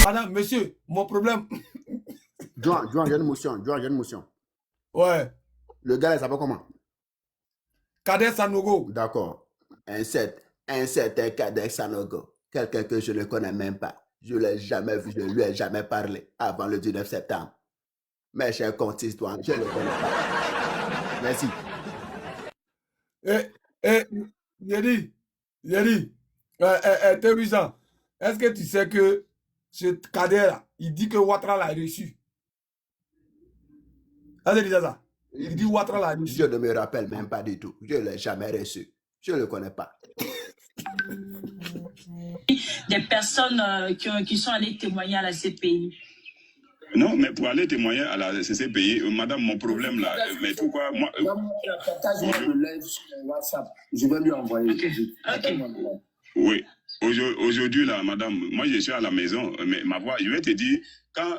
Madame, monsieur, mon problème. Joan, j'ai une motion. Joan, j'ai une motion. Ouais. Le gars, il s'appelle comment? Kader Sanogo. D'accord. Un certain Kader Sanogo. Quelqu'un que je ne connais même pas. Je ne l'ai jamais vu, je ne lui ai jamais parlé avant le 19 septembre. Mes chers constituants, je ne le connais pas. Merci. Yedi, Teresa, est-ce que tu sais que ce Kader, il dit que Ouattara l'a reçu? Est-ce que tu sais ça? Il dit Ouattara l'a reçu. Je ne me rappelle même pas du tout. Je ne l'ai jamais reçu. Je ne le connais pas. Des personnes qui sont allées témoigner à la CPI. Non, mais pour aller témoigner à la CCPI, madame, mon problème là, mais pourquoi moi... Partage-moi le live sur WhatsApp. Je vais lui envoyer. Okay. Oui. Aujourd'hui, là, madame, moi, je suis à la maison, mais ma voix, je vais te dire, quand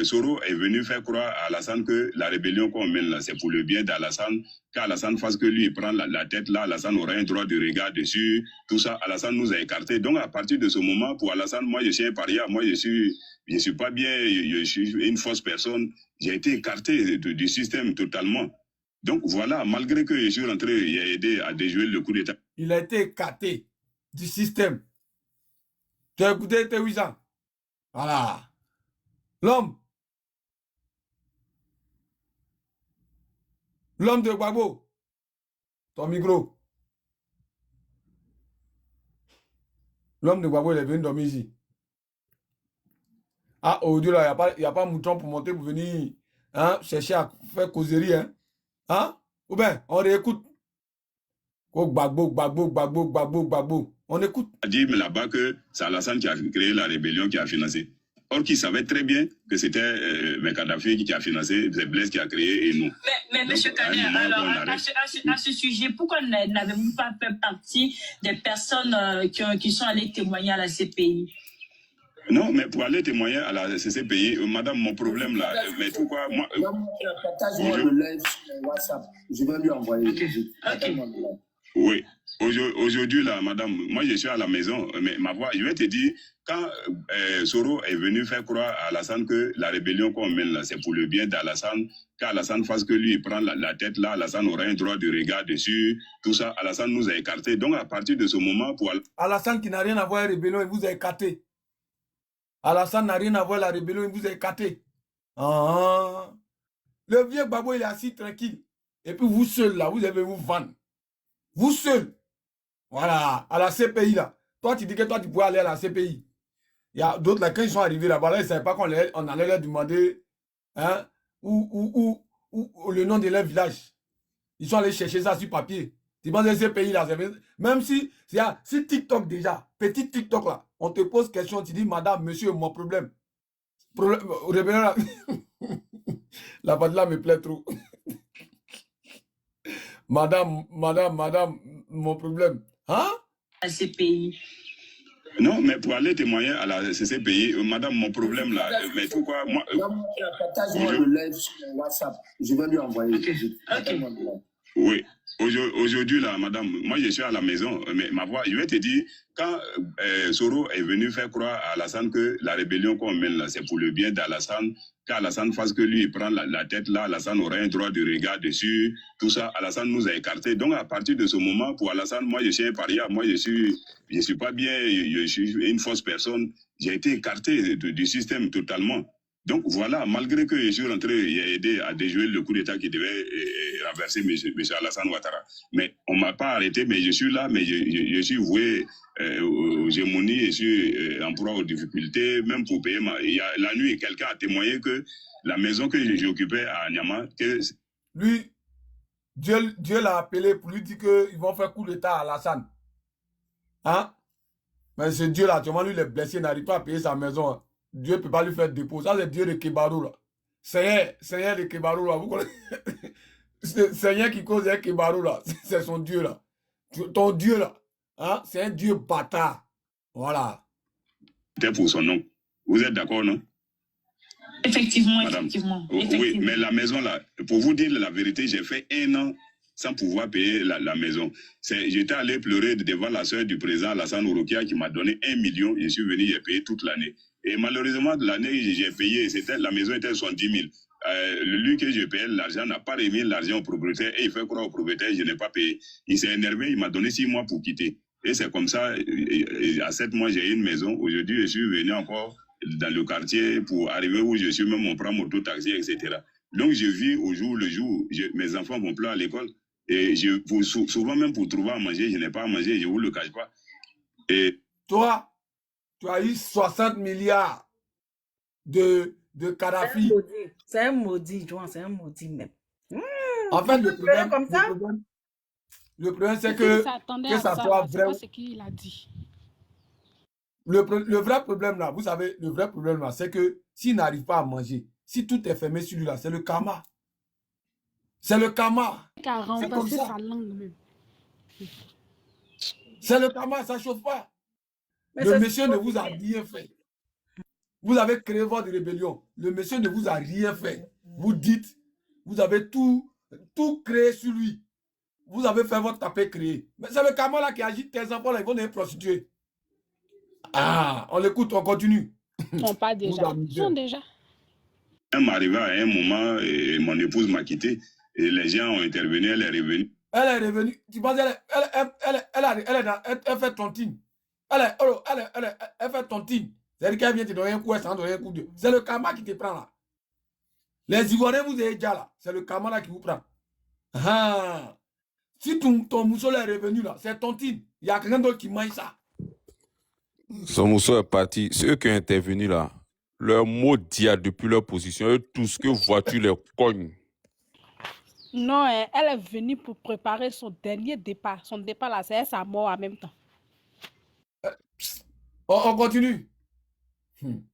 Soro est venu faire croire à Alassane que la rébellion qu'on mène là, c'est pour le bien d'Alassane, qu'Alassane fasse que lui, il prend la tête là, Alassane aura un droit de regard dessus, tout ça, Alassane nous a écartés. Donc, à partir de ce moment, pour Alassane, moi, je suis un paria, moi, je suis pas bien, je suis une fausse personne, j'ai été écarté du système totalement. Donc, voilà, malgré que je suis rentré, il a aidé à déjouer le coup d'État. Il a été écarté du système. Tu as écouté Teresa? Voilà. L'homme de Gbagbo. Ton micro. L'homme de Gbagbo, il est venu dormir ici. Ah, au Dieu, là, il n'y a pas mouton pour monter, pour venir chercher à faire causerie. Hein? Ou bien, on réécoute. Oh, Gbagbo. On écoute. On a dit là-bas que c'est Alassane qui a créé la rébellion, qui a financé. Or, qui savait très bien que c'était Kadhafi qui a financé, c'est Blaise qui a créé et nous. Mais M. Kader, alors, à ce sujet, pourquoi n'avez-vous pas fait partie des personnes qui sont allées témoigner à la CPI? Non, mais pour aller témoigner à la CCPI, madame, mon problème là, mais pourquoi moi... Partage-moi le live sur WhatsApp. Je vais lui envoyer. Oui. Aujourd'hui, là, madame, moi, je suis à la maison, mais ma voix, je vais te dire, quand Soro est venu faire croire à Alassane que la rébellion qu'on mène là, c'est pour le bien d'Alassane, qu'Alassane fasse que lui, il prend la tête là, Alassane aura un droit de regard dessus, tout ça, Alassane nous a écartés. Donc, à partir de ce moment, pour... Alassane qui n'a rien à voir avec la rébellion, il vous a écarté. Alassane n'a rien à voir avec la rébellion, il vous a écarté. Ah. Le vieux Gbagbo, il est assis tranquille. Et puis vous seul, là, vous allez vous vendre. Vous seul. Voilà, à la CPI, là. Toi, tu dis que toi, tu pouvais aller à la CPI. Il y a d'autres, là, quand ils sont arrivés là-bas, là, ils ne savaient pas qu'on allait leur demander où le nom de leur village. Ils sont allés chercher ça sur papier. Tu penses que ces pays-là, même si TikTok déjà, petit TikTok là, on te pose question, tu dis, madame, monsieur, mon problème. La partie là me plaît trop. Madame, mon problème. Hein? La CPI. Non, mais pour aller témoigner à la CCPI, madame, mon problème là, mais pourquoi moi... Partage-moi le live sur WhatsApp. Je vais lui envoyer. Oui. Aujourd'hui, là, madame, moi, je suis à la maison, mais ma voix, je vais te dire, quand Soro est venu faire croire à Alassane que la rébellion qu'on mène là, c'est pour le bien d'Alassane, qu'Alassane fasse que lui, il prend la tête là, Alassane aura un droit de regard dessus, tout ça, Alassane nous a écartés. Donc, à partir de ce moment, pour Alassane, moi, je suis un paria, moi, je suis pas bien, je suis une fausse personne, j'ai été écarté du système totalement. Donc voilà, malgré que je suis rentré, il a aidé à déjouer le coup d'État qui devait renverser M. Alassane Ouattara. Mais on ne m'a pas arrêté, mais je suis là, mais je suis voué aux gémonies, je suis en proie aux difficultés, même pour payer la nuit, quelqu'un a témoigné que la maison que j'occupais à Niamey... Lui, Dieu l'a appelé pour lui dire qu'ils vont faire coup d'État à Alassane. Hein? Mais ce Dieu-là, actuellement, lui, il est blessé, il n'arrive pas à payer sa maison. Hein. Dieu ne peut pas lui faire dépôt. Ça, c'est Dieu de Kebarou, là. Seigneur de Kebarou, là. Vous connaissez? Seigneur qui cause avec Kebarou, là. C'est son Dieu, là. Ton Dieu, là. Hein? C'est un Dieu bâtard. Voilà. C'était pour son nom. Vous êtes d'accord, non? Effectivement, madame. Effectivement. Oui, mais la maison, là, pour vous dire la vérité, j'ai fait 1 an sans pouvoir payer la maison. J'étais allé pleurer devant la soeur du président Alassane Ouroukia qui m'a donné 1 million. Je suis venu, j'ai payé toute l'année. Et malheureusement, l'année où j'ai payé, la maison était 70 000. Lui que je payais l'argent n'a pas remis l'argent au propriétaire et il fait croire au propriétaire je n'ai pas payé. Il s'est énervé, il m'a donné 6 mois pour quitter. Et c'est comme ça, à 7 mois, j'ai eu une maison. Aujourd'hui, je suis venu encore dans le quartier pour arriver où je suis, même on prend moto, taxi, etc. Donc, je vis au jour le jour. Mes enfants vont plus à l'école. Et souvent, même pour trouver à manger, je n'ai pas à manger, je ne vous le cache pas. Et toi, tu as eu 60 milliards de Kadhafi. C'est un maudit, Joan, c'est un maudit même. En fait, le problème, comme ça? le problème c'est que ça soit vrai. C'est ce qu'il a dit. Le vrai problème là, vous savez, le vrai problème là, c'est que s'il n'arrive pas à manger, si tout est fermé sur lui là, c'est le karma. C'est le karma. Il a remplacé sa langue même. C'est le karma, ça ne chauffe pas. Mais le monsieur ne vous a rien fait. Vous avez créé votre rébellion. Le monsieur ne vous a rien fait. Vous dites, vous avez tout créé sur lui. Vous avez fait votre tapé créé. Mais c'est le karma là qui agite tes enfants là, ils vont devenir prostitués. Ah, on l'écoute, on continue. Ils sont pas déjà. Ils sont déjà. Même arrivé à un moment, et mon épouse m'a quitté et les gens ont intervenu, elle est revenue. Elle est revenue. Tu penses elle fait tontine. Elle fait tontine. C'est-à-dire qu'elle vient te donner un coup, elle s'en donne un coup de. C'est le karma qui te prend là. Les Ivoiriens, vous avez déjà là. C'est le karma là qui vous prend. Ah. Si ton mousseau est revenu là, c'est tontine. Il y a quelqu'un d'autre qui mange ça. Son mousseau est parti. C'est eux qui ont intervenu là. Leur mot dit depuis leur position. Eux, tout ce que voiture les cogne. Non, elle est venue pour préparer son dernier départ. Son départ là, c'est sa mort en même temps. On continue.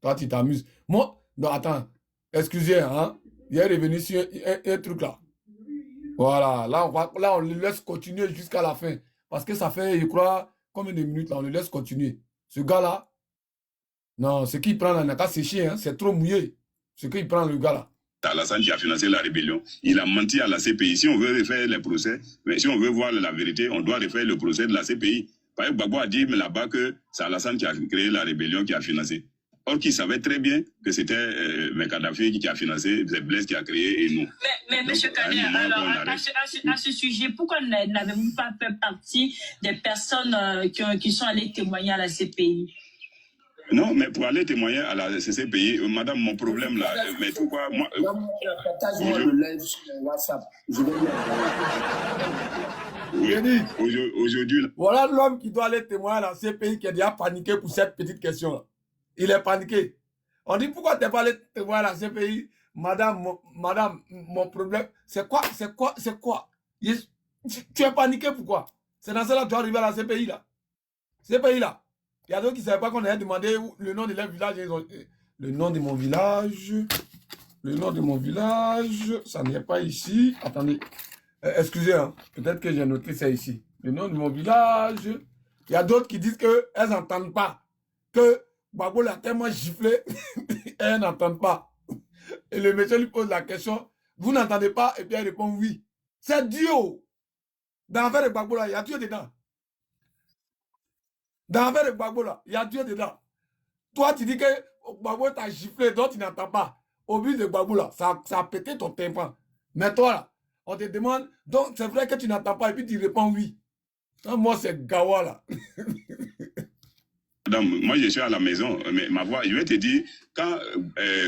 Toi, tu t'amuses. Moi, non, attends. Excusez, hein. Il est revenu sur un truc là. Voilà. Là, on le laisse continuer jusqu'à la fin. Parce que ça fait, je crois, combien de minutes là, on le laisse continuer. Ce gars-là, non, ce qu'il prend là, n'a qu'à sécher, hein, c'est trop mouillé. Ce qu'il prend, le gars là. Alassane qui a financé la rébellion. Il a menti à la CPI. Si on veut refaire les procès, mais si on veut voir la vérité, on doit refaire le procès de la CPI. Parce que Gbagbo a dit là-bas que c'est Alassane qui a créé la rébellion, qui a financé. Or qu'il savait très bien que c'était Kadhafi qui a financé, c'est Blaise qui a créé et nous. Mais M. Kader, alors à ce sujet, pourquoi n'avez-vous pas fait partie des personnes qui sont allées témoigner à la CPI? Non, mais pour aller témoigner à la CCPI, madame, mon problème là, mais pourquoi moi... Aujourd'hui... Voilà l'homme qui doit aller témoigner à la CPI qui a déjà paniqué pour cette petite question là. Il est paniqué. On dit pourquoi tu n'es pas allé témoigner à la CPI? Madame, mon problème, c'est quoi? Tu es paniqué pourquoi? C'est dans cela que tu dois arriver à la CPI là. CPI là. Il y a d'autres qui ne savaient pas qu'on allait demander le nom de leur village. Le nom de mon village. Le nom de mon village. Ça n'est pas ici. Attendez. Excusez, hein. Peut-être que j'ai noté ça ici. Le nom de mon village. Il y a d'autres qui disent qu'elles n'entendent pas. Que Gbagbo l'a tellement giflé. Elles n'entendent pas. Et le monsieur lui pose la question. Vous n'entendez pas? Et puis elle répond oui. C'est Dieu. Dans l'affaire de Gbagbo là, il y a Dieu dedans. Dans l'affaire de Gbagbo là, il y a Dieu dedans. Toi, tu dis que Gbagbo t'a giflé, donc tu n'entends pas. Au but de Gbagbo là, ça a pété ton tympan. Mais toi là, on te demande, donc c'est vrai que tu n'entends pas, et puis tu réponds oui. Donc, moi, c'est Gawa là. Madame, moi je suis à la maison, mais ma voix, je vais te dire, quand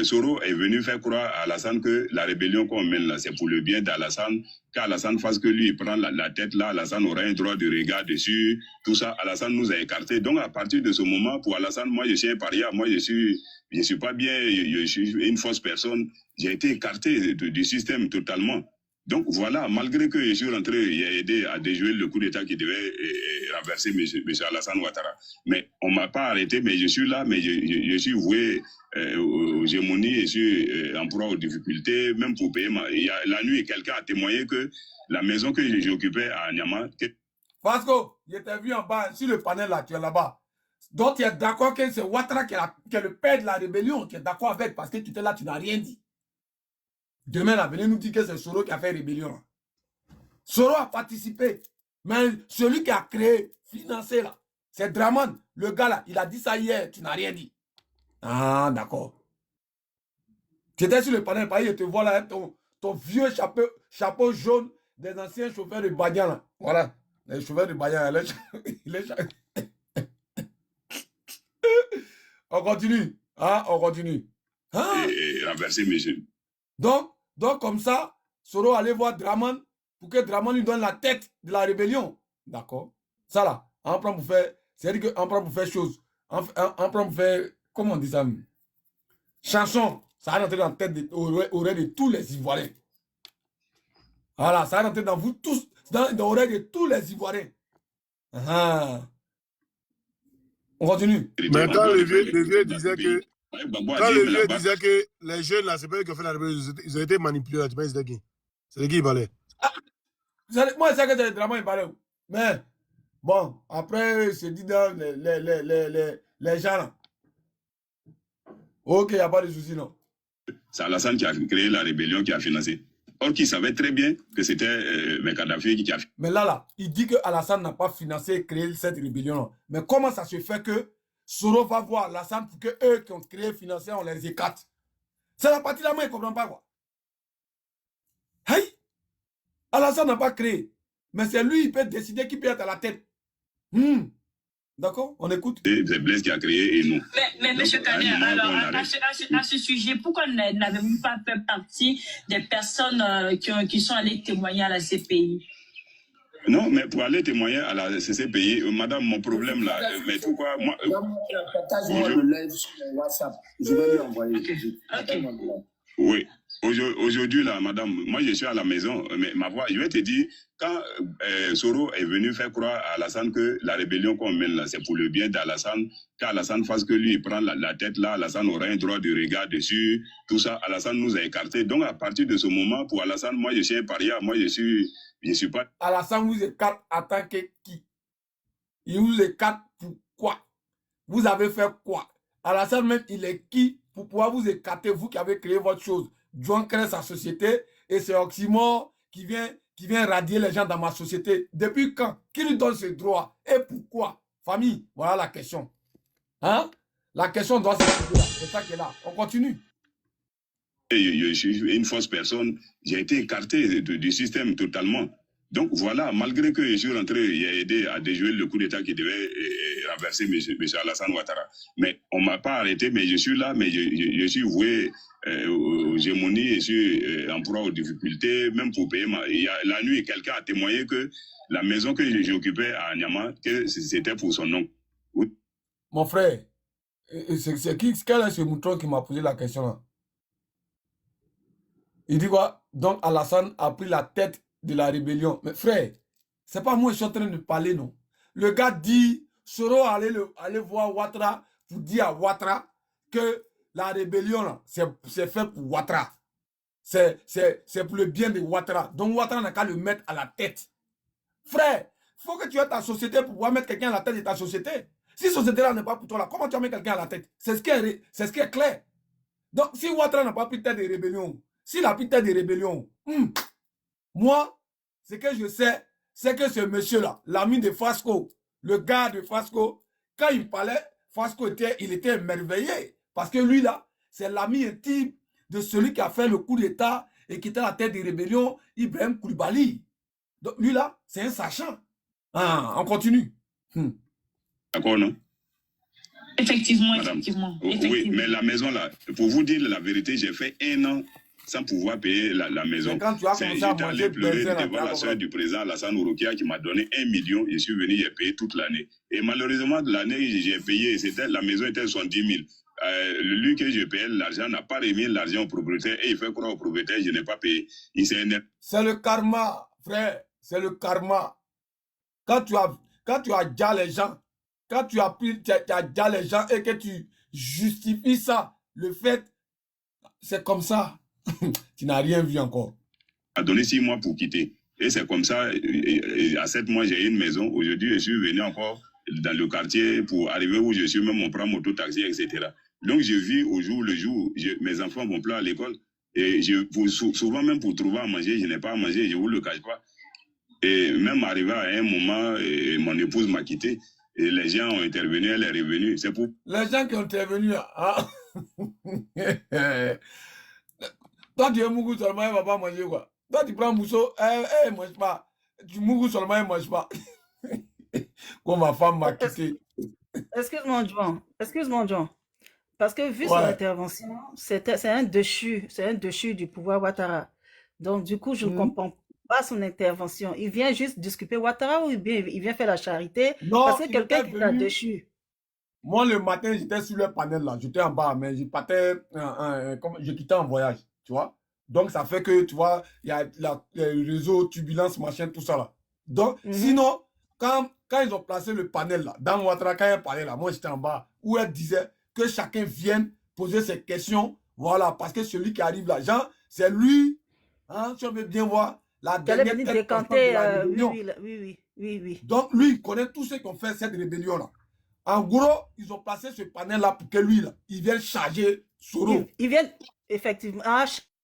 Soro est venu faire croire à Alassane que la rébellion qu'on mène là, c'est pour le bien d'Alassane, qu'Alassane fasse que lui, il prend la tête là, Alassane aura un droit de regard dessus, tout ça, Alassane nous a écartés. Donc à partir de ce moment, pour Alassane, moi je suis un paria, moi je suis pas bien, je suis une fausse personne, j'ai été écarté du système totalement. Donc voilà, malgré que je suis rentré, il a aidé à déjouer le coup d'État qui devait renverser M. Alassane Ouattara. Mais on ne m'a pas arrêté, mais je suis là, mais je suis voué aux gémonies, je suis en proie aux difficultés, même pour payer. La nuit, quelqu'un a témoigné que la maison que j'occupais à Niamey... Vasco, je t'ai vu en bas, sur le panel là, tu es là-bas. Donc tu es d'accord que c'est Ouattara qui est le père de la rébellion, tu es d'accord avec, parce que tu étais là, tu n'as rien dit. Demain, là, venez nous dire que c'est Soro qui a fait rébellion. Soro a participé. Mais celui qui a créé, financé là, c'est Draman. Le gars là, il a dit ça hier, tu n'as rien dit. Ah, d'accord. Tu étais sur le panel, je te vois là, ton vieux chapeau jaune des anciens chauffeurs de Badian, là. Voilà. Les chauffeurs de Badian, On continue. Ah, on continue. Ah. Et renverser monsieur. Donc, comme ça, Soro allait voir Draman pour que Draman lui donne la tête de la rébellion. D'accord. Ça là, on prend pour faire, c'est-à-dire qu'on prend pour faire chose. On prend pour faire, comment on dit ça? Chanson. Ça va rentrer dans la tête oreille de tous les Ivoiriens. Voilà, ça va rentrer dans vous tous, dans l'oreille de tous les Ivoiriens. On continue. Mais quand le vieux disait que... Quand le vieux disait que les jeunes là, c'est pas eux qui ont fait la rébellion, ils ont été manipulés là, tu penses c'était qui? C'est qui il parlait? Moi, je sais que c'est le drama, il parlait. Mais, bon, après, c'est dit dans les gens là. Ok, il n'y a pas de souci, non. C'est Alassane qui a créé la rébellion, qui a financé. Or, qui savait très bien que c'était Kadhafi qui a financé. Mais là, il dit que Alassane n'a pas financé et créé cette rébellion. Mais comment ça se fait que Soro va voir Alassane pour que eux qui ont créé, financé, on les écarte? C'est la partie là, moi, il ne comprend pas quoi. Hey! Alassane n'a pas créé. Mais c'est lui, il peut décider qui peut être à la tête. D'accord? On écoute. C'est Blaise qui a créé et nous. Mais M. Kader, alors, à ce sujet, pourquoi n'avez-vous pas fait partie des personnes qui sont allées témoigner à la CPI? Non, mais pour aller témoigner à la CCPI, madame, mon problème là, mais pourquoi moi... Partagez-moi le live sur WhatsApp. Je vais lui envoyer. Oui. Aujourd'hui, là, madame, moi, je suis à la maison, mais ma voix, je vais te dire, quand Soro est venu faire croire à Alassane que la rébellion qu'on mène là, c'est pour le bien d'Alassane, qu'Alassane fasse que lui, il prend la tête là, Alassane aura un droit de regard dessus, tout ça, Alassane nous a écartés. Donc, à partir de ce moment, pour Alassane, moi, je suis un paria, moi, je suis pas... Alassane vous écarte en tant que qui? Il vous écarte pour quoi? Vous avez fait quoi? Alassane même, il est qui pour pouvoir vous écarter, vous qui avez créé votre chose? John crée sa société et c'est Oxymore qui vient radier les gens dans ma société. Depuis quand? Qui lui donne ce droit? Et pourquoi? Famille, voilà la question. Hein? La question doit se poser là. C'est ça qui est là. On continue. Je suis une fausse personne. J'ai été écarté du système totalement. Donc voilà, malgré que je suis rentré, il a aidé à déjouer le coup d'État qui devait renverser M. Alassane Ouattara. Mais on ne m'a pas arrêté, mais je suis là, mais je suis voué aux gémonies, je suis en proie aux difficultés, même pour payer. La nuit, quelqu'un a témoigné que la maison que j'occupais à Niama, que c'était pour son nom. Oui. Mon frère, c'est qui? Quel est ce mouton qui m'a posé la question là? Il dit quoi? Donc Alassane a pris la tête de la rébellion. Mais frère, c'est pas moi qui suis en train de parler, non. Le gars dit, Soro allait voir Ouattara pour dire à Ouattara que la rébellion, là, c'est fait pour Ouattara. C'est pour le bien de Ouattara. Donc Ouattara n'a qu'à le mettre à la tête. Frère, il faut que tu aies ta société pour pouvoir mettre quelqu'un à la tête de ta société. Si cette société-là n'est pas pour toi, là, comment tu vas mettre quelqu'un à la tête? C'est ce qui est clair. Donc, si Ouattara n'a pas pris tête de rébellion, s'il a pris tête de rébellion, moi, ce que je sais, c'est que ce monsieur-là, l'ami de Fasco, le gars de Fasco, quand il parlait, Fasco il était émerveillé. Parce que lui, là, c'est l'ami intime de celui qui a fait le coup d'État et qui était à la tête des rébellions, Ibrahim Koulibaly. Donc, lui, là, c'est un sachant. Ah, on continue. D'accord, non? Effectivement, Madame. effectivement. Oui, mais la maison, là, pour vous dire la vérité, j'ai fait 1 an sans pouvoir payer la maison. J'étais allé pleurer devant la soeur du président Alassane Ouroukia qui m'a donné 1 million. Je suis venu, j'ai payé toute l'année. Et malheureusement, de l'année, j'ai payé, la maison était 70 000. Lui que je payais l'argent n'a pas remis l'argent au propriétaire et il fait croire au propriétaire, je n'ai pas payé. C'est le karma, frère. C'est le karma. Quand tu as déjà les gens, quand tu as déjà les gens et que tu justifies ça, le fait, c'est comme ça. Tu n'as rien vu encore. A donné 6 mois pour quitter. Et c'est comme ça, à 7 mois, j'ai une maison. Aujourd'hui, je suis venu encore dans le quartier pour arriver où je suis, même on prend moto-taxi, etc. Donc, je vis au jour le jour. Mes enfants vont plus à l'école. Et souvent, même pour trouver à manger, je n'ai pas à manger, je ne vous le cache pas. Et même arrivé à un moment, mon épouse m'a quitté. Et les gens ont intervenu, elle est revenue. C'est pour... Les gens qui ont intervenu, ah. Toi, tu es Mougou seulement, elle ne va pas manger quoi. Toi, tu prends Mousso, elle ne mange pas. Tu Mougou seulement, elle ne mange pas. Comme ma femme m'a quitté. Excuse-moi, John. Excuse-moi, John. Parce que vu son Ouais. intervention, c'est un déchu du pouvoir Ouattara. Donc, du coup, je ne comprends pas son intervention. Il vient juste disculper Ouattara ou bien il vient faire la charité Non, parce que il quelqu'un était qui t'a venu. déchu. Moi, le matin, j'étais sur le panel là. J'étais en bas, mais je partais, je quittais en voyage, tu vois. Donc, ça fait que, tu vois, il y a le réseau, turbulence, machin, tout ça là. Donc, sinon, quand ils ont placé le panel là, dans Ouattara, quand elle parlait là, moi j'étais en bas, où elle disait que chacun vienne poser ses questions, voilà, parce que celui qui arrive là, Jean, c'est lui, hein, si on veut bien voir, la Il allait dernière venir tête pensante de décanter. la rébellion. Oui. Donc, lui, il connaît tous ceux qui ont fait cette rébellion là. En gros, ils ont placé ce panel là pour que lui, là, il vienne charger Soro. Il vient effectivement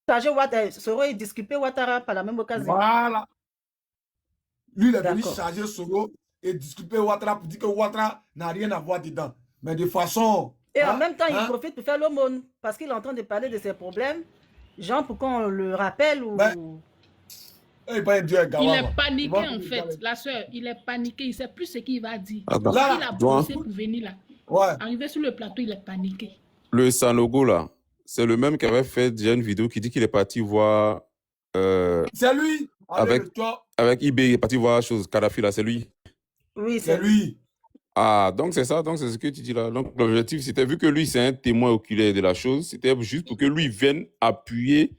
charger Ouattara, Soro et disculper Ouattara par la même occasion. Voilà. Lui, il est venu D'accord. charger Soro et disculper Ouattara pour dire que Ouattara n'a rien à voir dedans. Mais de façon... Et en même temps, il profite pour faire l'aumône parce qu'il est en train de parler de ses problèmes. Genre, pour qu'on le rappelle ou... Il est paniqué en fait, la soeur. Il est paniqué, il ne sait plus ce qu'il va dire. Attends. Là, il a bossé pour venir là. Ouais. Arrivé sur le plateau, il est paniqué. Le Sanogo, là, c'est le même qui avait fait déjà une vidéo qui dit qu'il est parti voir... c'est lui. Avec IB, il est parti voir chose, Kadhafi, là, c'est lui. Oui, c'est lui. Ah, donc c'est ça, donc c'est ce que tu dis là. Donc l'objectif, c'était, vu que lui, c'est un témoin oculaire de la chose, c'était juste pour que lui vienne appuyer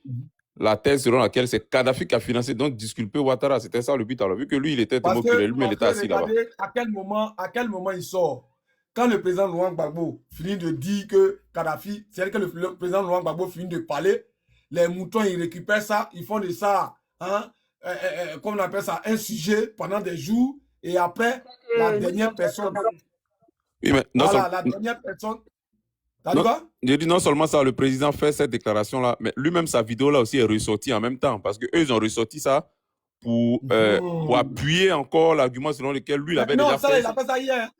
la thèse selon laquelle c'est Kadhafi qui a financé, donc disculper Ouattara. C'était ça le but. Alors, vu que lui, il était témoin oculaire, lui, il était assis là-bas. À quel moment il sort? Quand le président Laurent Gbagbo finit de dire que Kadhafi, c'est-à-dire que le président Laurent Gbagbo finit de parler, les moutons, ils récupèrent ça, ils font de ça, hein, comme on appelle ça, un sujet pendant des jours, et après, la dernière personne... Oui, mais non, voilà, la dernière personne... T'as dit quoi? J'ai dit non seulement ça, le président fait cette déclaration-là, mais lui-même, sa vidéo-là aussi est ressortie en même temps, parce qu'eux, ils ont ressorti ça pour appuyer encore l'argument selon lequel lui, il avait déjà fait... Non, ça, il a fait ça hier.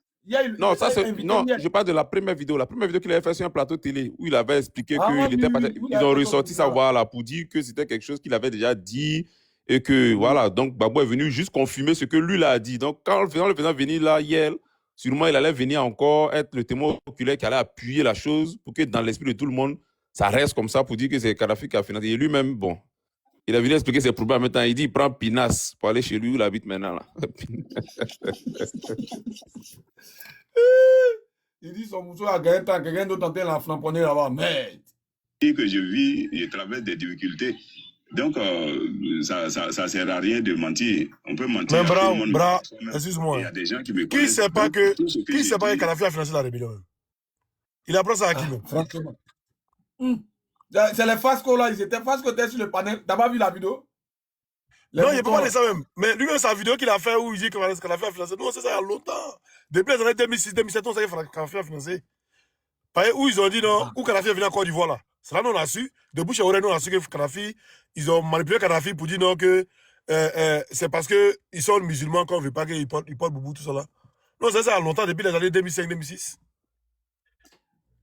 Non, ça c'est... Non, je parle de la première vidéo. La première vidéo qu'il avait fait sur un plateau télé, où il avait expliqué qu'il était... Ils ont ressorti ça, voilà, pour dire que c'était quelque chose qu'il avait déjà dit, et que, voilà, donc Gbagbo est venu juste confirmer ce que lui, il a dit. Donc, quand le président venir là, hier, sûrement, il allait venir encore être le témoin oculaire qui allait appuyer la chose pour que dans l'esprit de tout le monde, ça reste comme ça pour dire que c'est Kadhafi qui a financé. Et lui-même, bon, il a venu expliquer ses problèmes maintenant. Il dit il prend Pinas pour aller chez lui où il habite maintenant. Là. Il dit son mousseau a gagné tant, quelqu'un d'autre en train de la flamponner là-bas. Merde. Que je vis, je traverse des difficultés. Donc, ça ne sert à rien de mentir. On peut mentir. Mais bra, excuse-moi. Il y a des gens qui me Qui connaissent. ne sait pas que Kadhafi a financé la rébellion? Il apprend ça à qui même? Franchement. C'est les Fasco là, ils étaient Fasco sur le panel. T'as pas vu la vidéo? Non, il ne peut pas dire ça même. Mais lui-même, sa vidéo qu'il a fait où il dit que Kadhafi a financé, nous, on sait ça il y a longtemps. Depuis les années 2006-2007, on sait que Kadhafi a financé. Où ils ont dit non, où Kadhafi est venu en Côte d'Ivoire là. C'est là nous on a su. De bouche à oreille, nous on a su que Kadhafi, ils ont manipulé Kadhafi pour dire non que c'est parce qu'ils sont musulmans qu'on ne veut pas qu'ils portent boubou, tout ça là. Non, c'est ça il y a longtemps, depuis les années 2005-2006.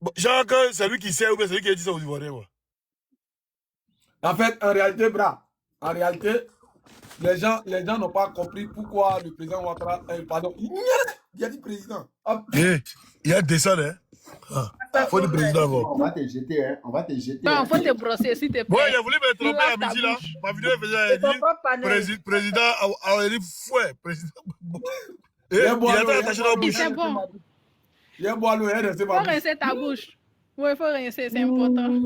Bon, genre que c'est lui qui sait ou bien c'est lui qui a dit ça aux Ivoiriens. Ouais. En fait, en réalité, les gens n'ont pas compris pourquoi le président Ouattara, pardon, il a dit président. Il y a des salles, hein. Faut du président avant. On va te jeter, hein. On va te jeter. Non, faut te brosser, s'il te plaît. Ouais, il a voulu me tromper à midi là. Ma vidéo faisait dire président a dit fouet, président. Il a attaché dans la bouche. C'est bon. Il y a boire l'eau, il faut rincer ta bouche. Oui, il faut rincer, c'est important.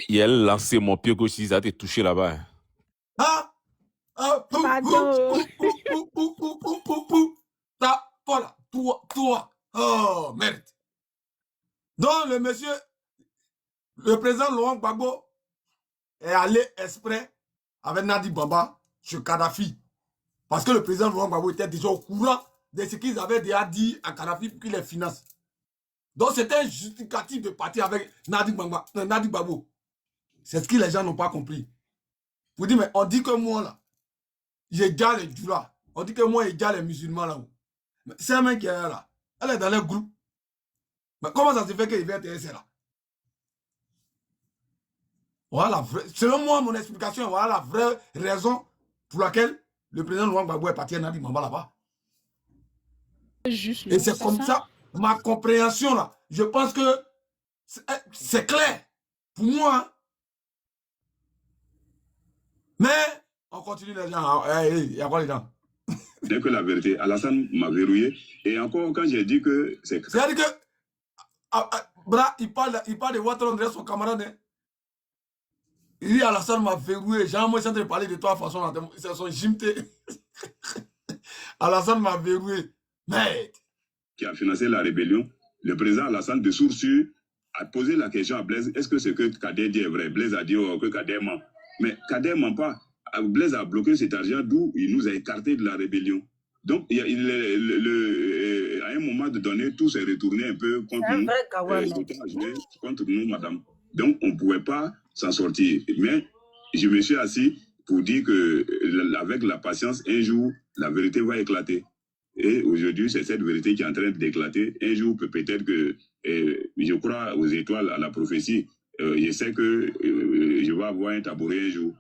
Il a lancé mon pied gauche, il a été touché là-bas. Pardon. Voilà, toi. Oh, merde. Donc, le président Laurent Gbagbo est allé exprès avec Nadi Baba sur Kadhafi. Parce que le président Laurent Gbagbo était déjà au courant de ce qu'ils avaient déjà dit à Kadhafi pour qu'il les finance. Donc, c'était un justificatif de partir avec Nadi Gbagbo. C'est ce que les gens n'ont pas compris. Vous dites, mais on dit que moi, là, j'ai déjà les Djoula. On dit que moi, j'ai déjà les musulmans là-haut. C'est un mec qui est là. Elle est dans le groupe. Mais comment ça se fait qu'il vient TSC là? Voilà, selon moi, mon explication, voilà la vraie raison pour laquelle le président Laurent Gbagbo est parti à Nadi Mamba là-bas. Juste, et c'est comme ça, ma compréhension là. Je pense que c'est clair pour moi. Mais on continue les gens. Il y a quoi les gens? Dès que la vérité, Alassane m'a verrouillé. Et encore, quand j'ai dit que c'est... C'est-à-dire que Bra, il parle de Ouattara, André, son camarade. Hein. Il dit Alassane m'a verrouillé. Jean, moi, je suis en train de parler de toi de façon. C'est son gimté. Alassane m'a verrouillé. Merde. Qui a financé la rébellion. Le président Alassane, de source sûre, a posé la question à Blaise. Est-ce que ce que Kader dit est vrai? Blaise a dit que Kader ment. Mais Kader ment pas. Blaise a bloqué cet argent, d'où il nous a écartés de la rébellion. Donc, à un moment donné, tout s'est retourné un peu contre nous, madame. Donc, on ne pouvait pas s'en sortir. Mais je me suis assis pour dire que, avec la patience, un jour, la vérité va éclater. Et aujourd'hui, c'est cette vérité qui est en train d'éclater. Un jour, peut-être que, je crois aux étoiles, à la prophétie. Je sais que je vais avoir un tabouret un jour.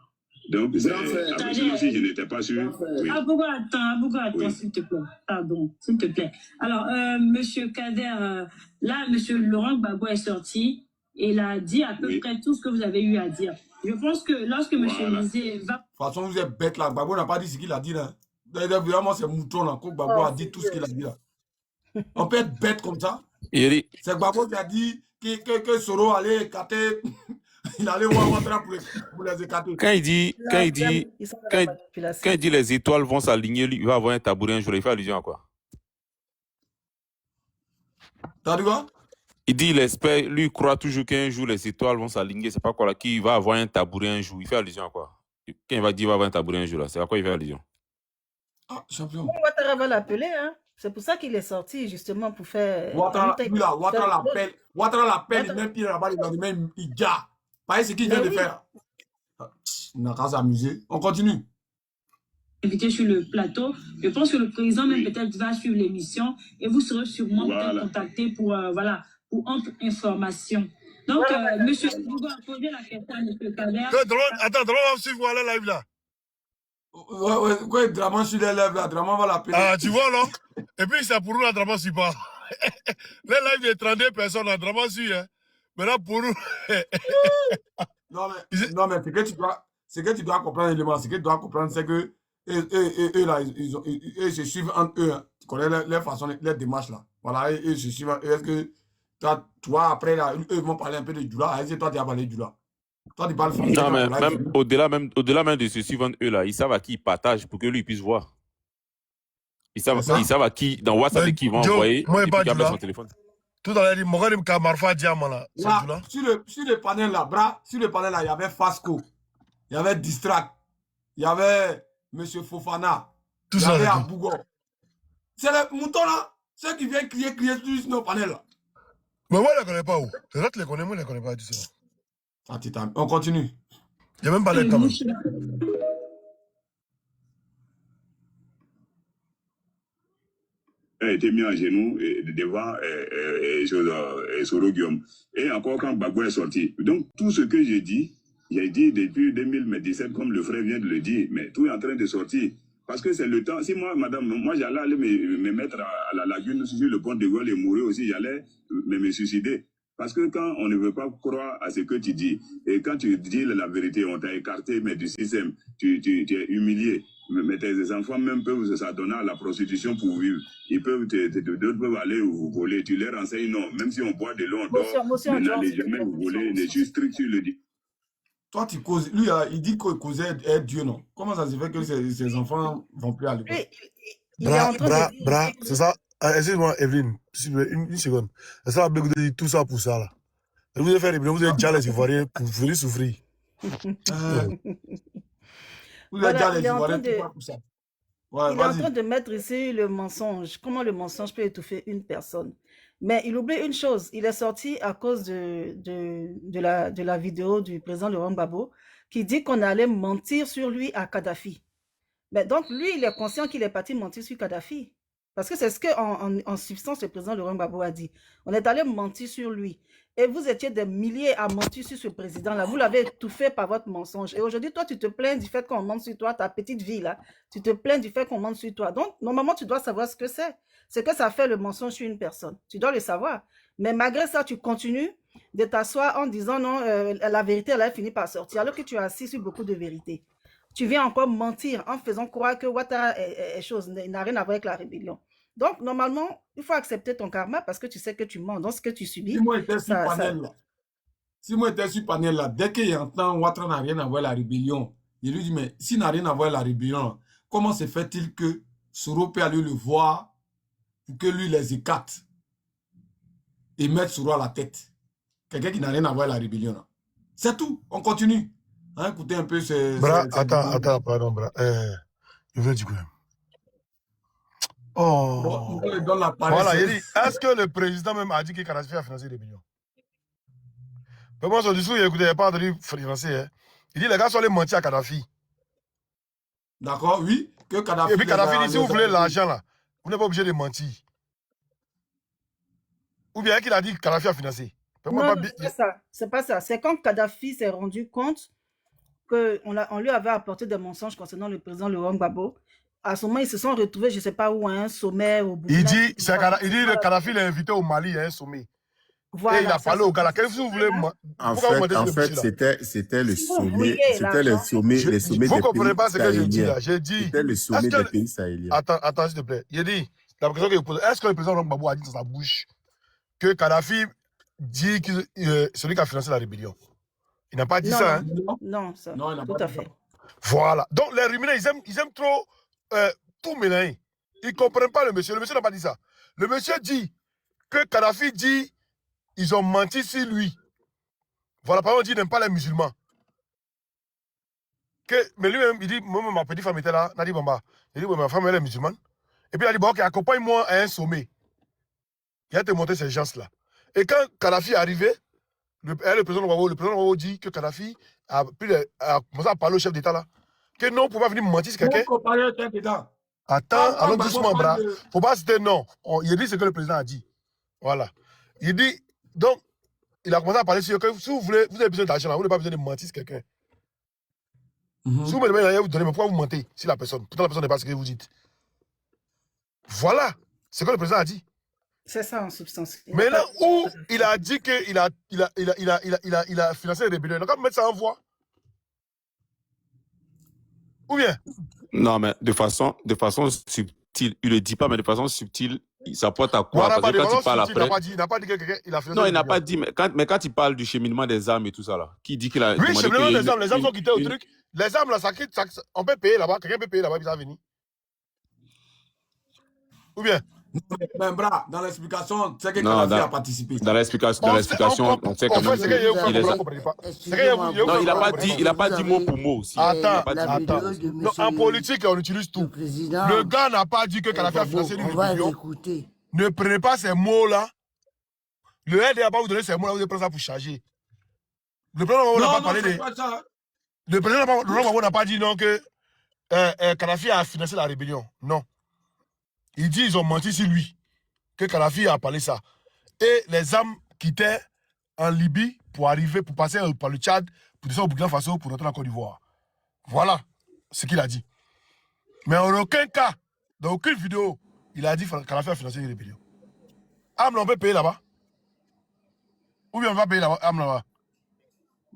Donc, si je n'étais pas sûr. Oui. Abogo, attends, oui. S'il te plaît. Pardon, s'il te plaît. Alors, monsieur Kader, là, monsieur Laurent Gbagbo est sorti et il a dit à peu près tout ce que vous avez eu à dire. Je pense que lorsque monsieur Lisée va. De toute façon, vous êtes bête là. Gbagbo n'a pas dit ce qu'il a dit là. Vraiment, c'est mouton là. Quand Gbagbo a dit tout ce qu'il a dit là. On peut être bête comme ça. C'est Gbagbo qui a dit que Soro allait écarter. Il allait voir Ouattara pour les écarter. Quand il dit les étoiles vont s'aligner, il va avoir un tabouret un jour. Il fait allusion à quoi? T'as dit quoi? Il dit, il espère, lui, il croit toujours qu'un jour les étoiles vont s'aligner. C'est pas quoi là, qu'il va avoir un tabouret un jour. Il fait allusion à quoi? Quand il va dire qu'il va avoir un tabouret un jour, là, c'est à quoi il fait allusion? Ah, champion. Ouattara va l'appeler, hein. C'est pour ça qu'il est sorti, justement, pour faire. Ouattara l'appelle, même pire là-bas, il gare. Pas ce qu'il vient de faire. On n'a qu'à s'amuser. On continue. Invité sur le plateau. Je pense que le président même peut-être va suivre l'émission et vous serez sûrement peut-être contacté pour ample information. Donc, monsieur, vous allez poser la question à monsieur Kader. Attends, Draman va suivre la live là. Ouais, Draman sur les lèvres là. Draman va l'appeler. Ah, tu vois, non? Et puis, c'est pour nous, la Draman suit pas. Les lives de 32 personnes, la Draman suit, hein. Maintenant, pour nous. non, mais ce que tu dois comprendre, ce que tu dois comprendre, c'est que eux, là, ils se suivent entre eux. Hein. Tu connais les façons, les démarches, là. Voilà, eux se suivent. Est-ce que toi, après, là, eux vont parler un peu de Djoula. Est-ce que toi, tu as parlé de Djoula? Toi, tu parles français. Non, mais même au-delà même de se suivre eux, là, ils savent à qui ils partagent pour que lui puisse voir. Ils savent à qui, dans WhatsApp, et qui ils vont envoyer. Moi, et puis qu'il son téléphone. Tout à l'heure, mon gars, Marfa Diamant là. Sur le panel là, il y avait Fasco, il y avait Distract, il y avait M. Fofana, il y avait Abougo. C'est les moutons là, ceux qui viennent crier sur nos panels là. Mais moi, je ne les connais pas où. C'est là que tu les connais, moi, je ne les connais pas du tout. On continue. Il n'y a même pas les temps. A été mis en genoux devant Soro Guillaume. Et encore quand Gbagbo est sorti. Donc, tout ce que j'ai dit depuis 2017, comme le frère vient de le dire, mais tout est en train de sortir. Parce que c'est le temps. Si moi, madame, j'allais aller me mettre à la lagune sur le pont de Gaulle et mourir aussi, j'allais me suicider. Parce que quand on ne veut pas croire à ce que tu dis, et quand tu dis la vérité, on t'a écarté mais du système, tu es humilié. Mais tes enfants même peuvent s'adonner à la prostitution pour vivre. Ils peuvent, d'autres peuvent aller vous voler. Tu les renseignes, non. Même si on boit de l'eau, on dort. Maintenant, les jamais vous voler. Les juges stricts sur le dit. Toi, tu causes. Lui, il dit qu'il causait être Dieu, non? Comment ça se fait que ses enfants ne vont plus à l'école? Bra, c'est ça. Excuse-moi, Evelyne, une seconde. C'est ça, vous dit tout ça pour ça, là. Vous avez fait vous avez déjà les Ivoiriens pour venir souffrir. Voilà, il est en train de mettre ici le mensonge. Comment le mensonge peut étouffer une personne? Mais il oublie une chose. Il est sorti à cause de la vidéo du président Laurent Gbagbo qui dit qu'on allait mentir sur lui à Kadhafi. Mais donc, lui, il est conscient qu'il est parti mentir sur Kadhafi. Parce que c'est ce qu'en substance, le président Laurent Gbagbo a dit. On est allé mentir sur lui. Et vous étiez des milliers à mentir sur ce président-là. Vous l'avez étouffé par votre mensonge. Et aujourd'hui, toi, tu te plains du fait qu'on mente sur toi, ta petite vie, là. Tu te plains du fait qu'on mente sur toi. Donc, normalement, tu dois savoir ce que c'est. C'est que ça fait le mensonge sur une personne. Tu dois le savoir. Mais malgré ça, tu continues de t'asseoir en disant non, la vérité, elle a fini par sortir, alors que tu as assis sur beaucoup de vérités. Tu viens encore mentir en faisant croire que Ouattara n'a rien à voir avec la rébellion. Donc, normalement, il faut accepter ton karma parce que tu sais que tu mens. Donc, ce que tu subis... Si moi j'étais sur panel là, dès qu'il entend Ouattara n'a rien à voir avec la rébellion, il lui dit, mais s'il n'a rien à voir avec la rébellion, comment se fait-il que Soro peut aller le voir pour que lui les écarte et mettre Soro à la tête? Quelqu'un qui n'a rien à voir avec la rébellion. C'est tout. On continue. Hein, écoutez un peu ce... Bra, attends, pardon, Bra. Je veux dire quoi? Oh. Bon, on donne la voilà, il dit, est-ce que le président même a dit que Kadhafi a financé les millions? Mais moi, son discours, il n'a pas entendu financer. Hein. Il dit, les gars sont allés mentir à Kadhafi. D'accord, oui. Que Kadhafi. Et puis Kadhafi dit, si vous voulez l'argent, là, vous n'êtes pas obligé de mentir. Ou bien qu'il a dit que Kadhafi a financé. Non, c'est pas ça. C'est quand Kadhafi s'est rendu compte qu'on lui avait apporté des mensonges concernant le président Laurent Gbagbo. À ce moment, ils se sont retrouvés, je ne sais pas où, à un sommet au Burkina. Il dit que Kadhafi l'a invité au Mali à un sommet. Voilà, et il a parlé au gars. Qu'est-ce que vous voulez? En fait, c'était le sommet. C'était le sommet des pays. Vous ne comprenez pas ce que je dis là. J'ai dit. C'était le sommet des pays sahéliens. Attends, s'il te plaît. J'ai dit, la question que je pose, est-ce que le président Laurent Gbagbo a dit dans sa bouche que Kadhafi dit que celui qui a financé la rébellion? Il n'a pas dit ça, hein? Non, ça. Non, il n'a pas fait. Voilà. Donc, les ruminés, ils aiment trop tout mélanger. Ils ne comprennent pas le monsieur. Le monsieur n'a pas dit ça. Le monsieur dit que Kadhafi dit ils ont menti sur lui. Voilà, par exemple, il dit qu'il n'aime pas les musulmans. Mais lui-même, il dit, moi, ma petite femme était là. Il a dit, Bamba, il dit, oui, ma femme, elle est musulmane. Et puis, il a dit, bon, ok, accompagne-moi à un sommet. Il a te montrer ces gens-là. Et quand Kadhafi est arrivé, le président Gbagbo dit que Kadhafi a commencé à parler au chef d'État là. Que non, on ne peut pas venir mentir sur quelqu'un. Attends, allons doucement, bras. Il ne faut pas citer non. Il dit ce que le président a dit. Voilà. Il dit, donc, il a commencé à parler sur que si vous voulez, vous avez besoin d'argent, vous n'avez pas besoin de mentir sur quelqu'un. Si vous me demandez de vous donner, mais pourquoi vous mentez si la personne, pourtant la personne n'est pas ce que vous dites. Voilà. C'est ce que le président a dit. C'est ça en substance. Mais là où il a dit qu'il a financé les rébellions, il a quand même mettre ça en voie. Ou bien? Non, mais de façon subtile. Il ne le dit pas, mais de façon subtile, ça porte à quoi? Parce que quand il parle après... Il n'a pas dit que quelqu'un a financé. Non, il n'a pas dit, mais quand il parle du cheminement des armes et tout ça, là, qui dit qu'il a... Oui, cheminement des armes, les armes sont quittées au truc. Les armes, là, on peut payer là-bas, quelqu'un peut payer là-bas, puis ça va venir. Ou bien? Mais bras, dans l'explication, c'est que Kadhafi a participé. Dans l'explication, on sait quand même. Non, il n'a pas dit mot pour mot aussi. Attends. Non, en politique, on utilise tout. Le gars n'a pas dit que Kadhafi a financé une rébellion. Ne prenez pas ces mots-là. Le LD n'a pas vous donné ces mots-là, vous devez prendre ça pour charger. Le président n'a pas parlé de... Le président n'a pas dit non que Kadhafi a financé la rébellion. Non. Il dit qu'ils ont menti sur lui, que Kadhafi a parlé ça. Et les âmes quittaient en Libye pour arriver, pour passer par le Tchad, pour descendre au Burkina Faso, pour rentrer en Côte d'Ivoire. Voilà ce qu'il a dit. Mais en aucun cas, dans aucune vidéo, il a dit que Kadhafi a financé une rébellion. Âme, on peut payer là-bas. Ou bien on va payer là-bas, âme là-bas.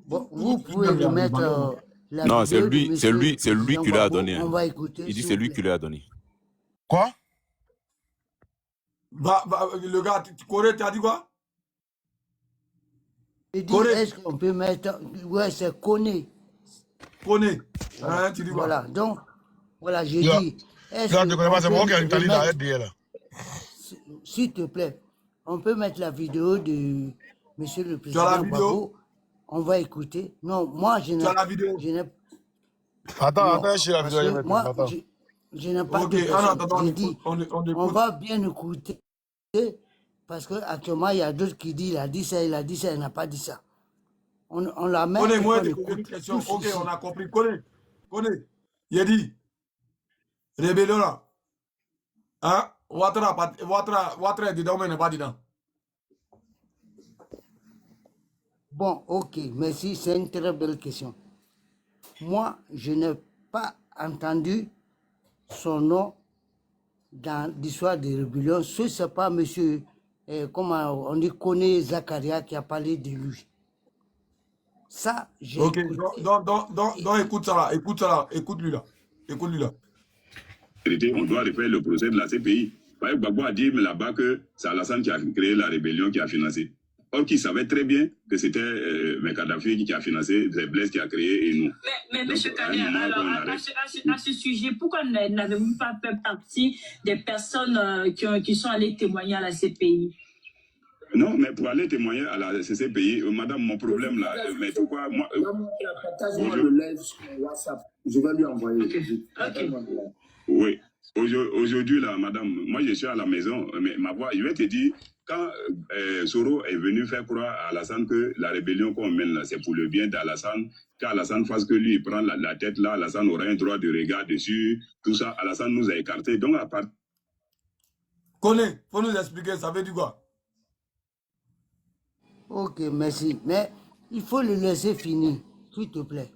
Bon, vous pouvez remettre la non, c'est lui qui lui a donné. On va écouter. Il dit c'est lui qui lui a donné. Quoi? Le gars, Corée, tu as dit quoi? Il dit, est-ce qu'on peut mettre... Ouais, c'est Koné. Koné. Hein, tu dis quoi? Voilà, donc, voilà, j'ai dit... Là, tu connais pas, c'est moi qui ai une talie dans la RDL. S'il te plaît, on peut mettre la vidéo de monsieur le président Gbagbo. On va écouter. Non, moi, je n'ai... Tu as la vidéo? Attends, je suis la vidéo. Moi, je n'ai pas de dit, on va bien écouter parce qu'actuellement, il y a d'autres qui disent il a dit ça, il n'a pas dit ça. On la met. Connais-moi une question. Ok, on a compris. Connais. Il a dit, rébellion là. Hein? Ouattara est dedans, mais n'est pas dedans. Bon, ok, merci, c'est une très belle question. Moi, je n'ai pas entendu son nom dans l'histoire des rébellions. Ce n'est pas monsieur, comment on dit, Koné Zakaria qui a parlé de lui. Ça, j'ai écouté. Donc, écoute ça là, écoute-lui là. On doit refaire le procès de la CPI. Gbagbo a dit là-bas que c'est Alassane qui a créé la rébellion, qui a financé. Or, qu'il savait très bien que c'était Kadhafi qui a financé, c'est Blaise qui a créé et nous. Mais M. Kader, alors, à ce sujet, pourquoi n'avez-vous pas fait partie des personnes qui sont allées témoigner à la CPI? Non, mais pour aller témoigner à la CPI, madame, mon problème là, mais pourquoi moi... Partagez-moi le live sur WhatsApp. Je vais lui envoyer. Okay. Oui. Aujourd'hui, là, madame, moi, je suis à la maison, mais ma voix, je vais te dire, quand Soro est venu faire croire à Alassane que la rébellion qu'on mène là, c'est pour le bien d'Alassane, qu'Alassane fasse que lui, il prend la tête là, Alassane aura un droit de regard dessus, tout ça, Alassane nous a écartés. Donc, à part... Koné, faut nous expliquer, ça veut dire quoi? Ok, merci. Mais il faut le laisser finir, s'il te plaît.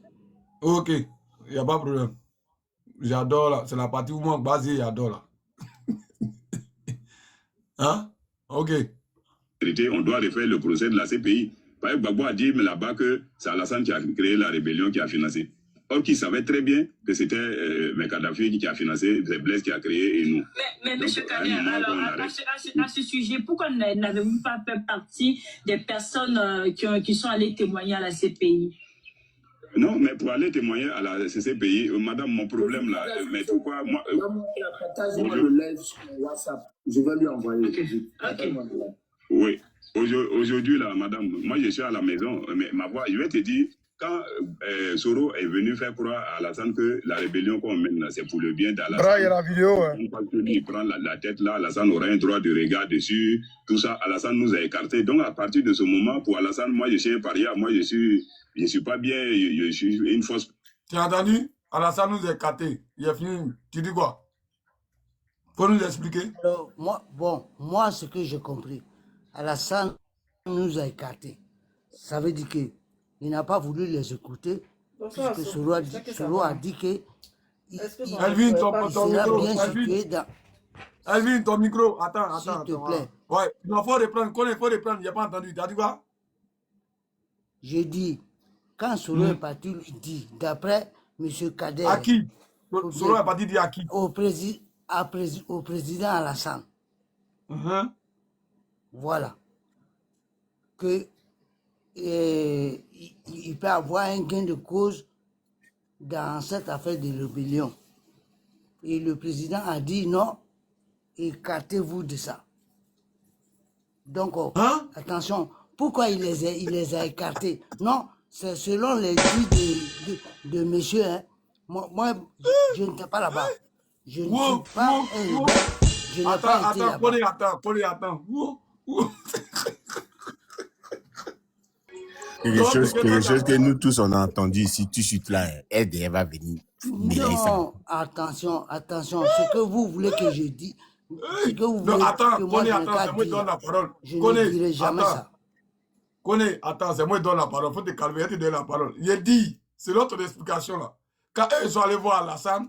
Ok, il n'y a pas de problème. J'adore là, c'est la partie où moi, basé, j'adore là. Hein? Ok. On doit refaire le procès de la CPI. Gbagbo a dit là-bas que c'est Alassane qui a créé la rébellion, qui a financé. Or, qu'il savait très bien que c'était Kadhafi qui a financé, c'est Blaise qui a créé et nous. Mais M. Kader, alors, à ce sujet, pourquoi n'avez-vous pas fait partie des personnes qui sont allées témoigner à la CPI? Non, mais pour aller témoigner à la CPI, madame, mon problème là, mais pourquoi moi... Partagez-moi le live sur WhatsApp. Je vais lui envoyer. Oui. Aujourd'hui, là, madame, moi, je suis à la maison, mais ma voix, je vais te dire, quand Soro est venu faire croire à Alassane que la rébellion qu'on mène là, c'est pour le bien d'Alassane. Il y a la vidéo, il prend la tête là, Alassane aura un droit de regard dessus, tout ça, Alassane nous a écartés. Donc, à partir de ce moment, pour Alassane, moi, je suis un paria, moi, je suis pas bien, je suis une fausse. Tu as entendu? Alassane nous a écartés. Il est fini. Tu dis quoi? Faut nous expliquer? Alors, moi, ce que j'ai compris, Alassane nous a écartés. Ça veut dire qu'il n'a pas voulu les écouter, puisque Soro a dit que Elvin, ton micro. Attends. S'il te plaît. Ouais, il faut reprendre. Il faut reprendre. Il n'a pas entendu. Tu as dit quoi? J'ai dit, quand Soro est parti, il dit, d'après M. Kader. À qui? Soro est parti dire à qui? Au président Alassane. Voilà. Que il peut avoir un gain de cause dans cette affaire de rébellion. Et le président a dit non, écartez-vous de ça. Donc, attention, pourquoi il les a écartés? Non, c'est selon les dits de monsieur. Hein. Moi, je n'étais pas là-bas. Je ne suis pas je n'ai pas été là-bas. Attends. Quelque chose que nous tous on a entendu ici, tout de suite là, elle va venir. Non, attention, ce que vous voulez que je dise, ce que vous voulez attends, que moi je c'est moi qui donne la parole. Je ne dirai jamais ça. Attends, c'est moi qui donne la parole, faut te calmer, je te donne la parole. Il dit, c'est l'autre explication là. Quand ils sont allés voir Alassane,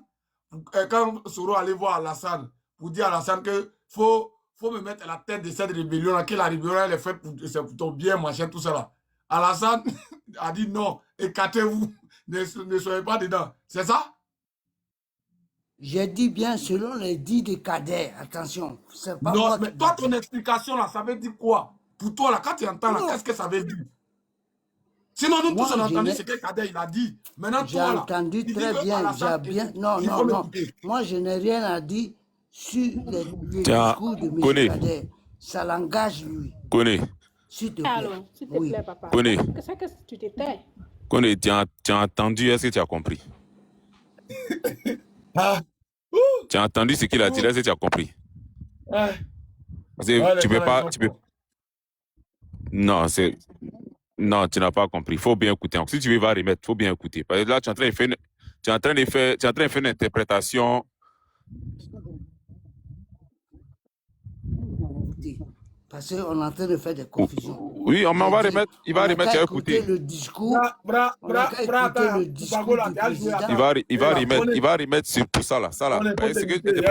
quand Soro allait voir Alassane, pour dire à Alassane que faut me mettre à la tête de cette rébellion là, que la rébellion elle est faite pour ton bien, machin, tout ça là. Alassane a dit non, écartez-vous, ne soyez pas dedans. C'est ça? J'ai dit bien selon les dits de Kader, attention. Pas non, mais toi, ton explication là, ça veut dire quoi? Pour toi là, quand tu entends là, qu'est-ce que ça veut dire? Sinon, nous tous on a entendu ce que Kader il a dit. Maintenant, j'ai entendu très bien, Non. Moi, je n'ai rien à dire sur le discours de M. Kader. Ça l'engage lui. Koné. S'il te plaît, papa. Koné. C'est que tu t'étais. Koné, tu as entendu, est-ce que tu as compris? Tu as entendu ce qu'il a dit, est-ce que tu as compris? Parce que tu peux pas... Non, tu n'as pas compris. Il faut bien écouter. Donc, si tu veux va remettre, il faut bien écouter. Parce que là, tu es en train de faire une interprétation. Parce qu'on est en train de faire des confusions. Oui, on va remettre, il va remettre, tu as écouté. Le discours, il va remettre sur tout ça là.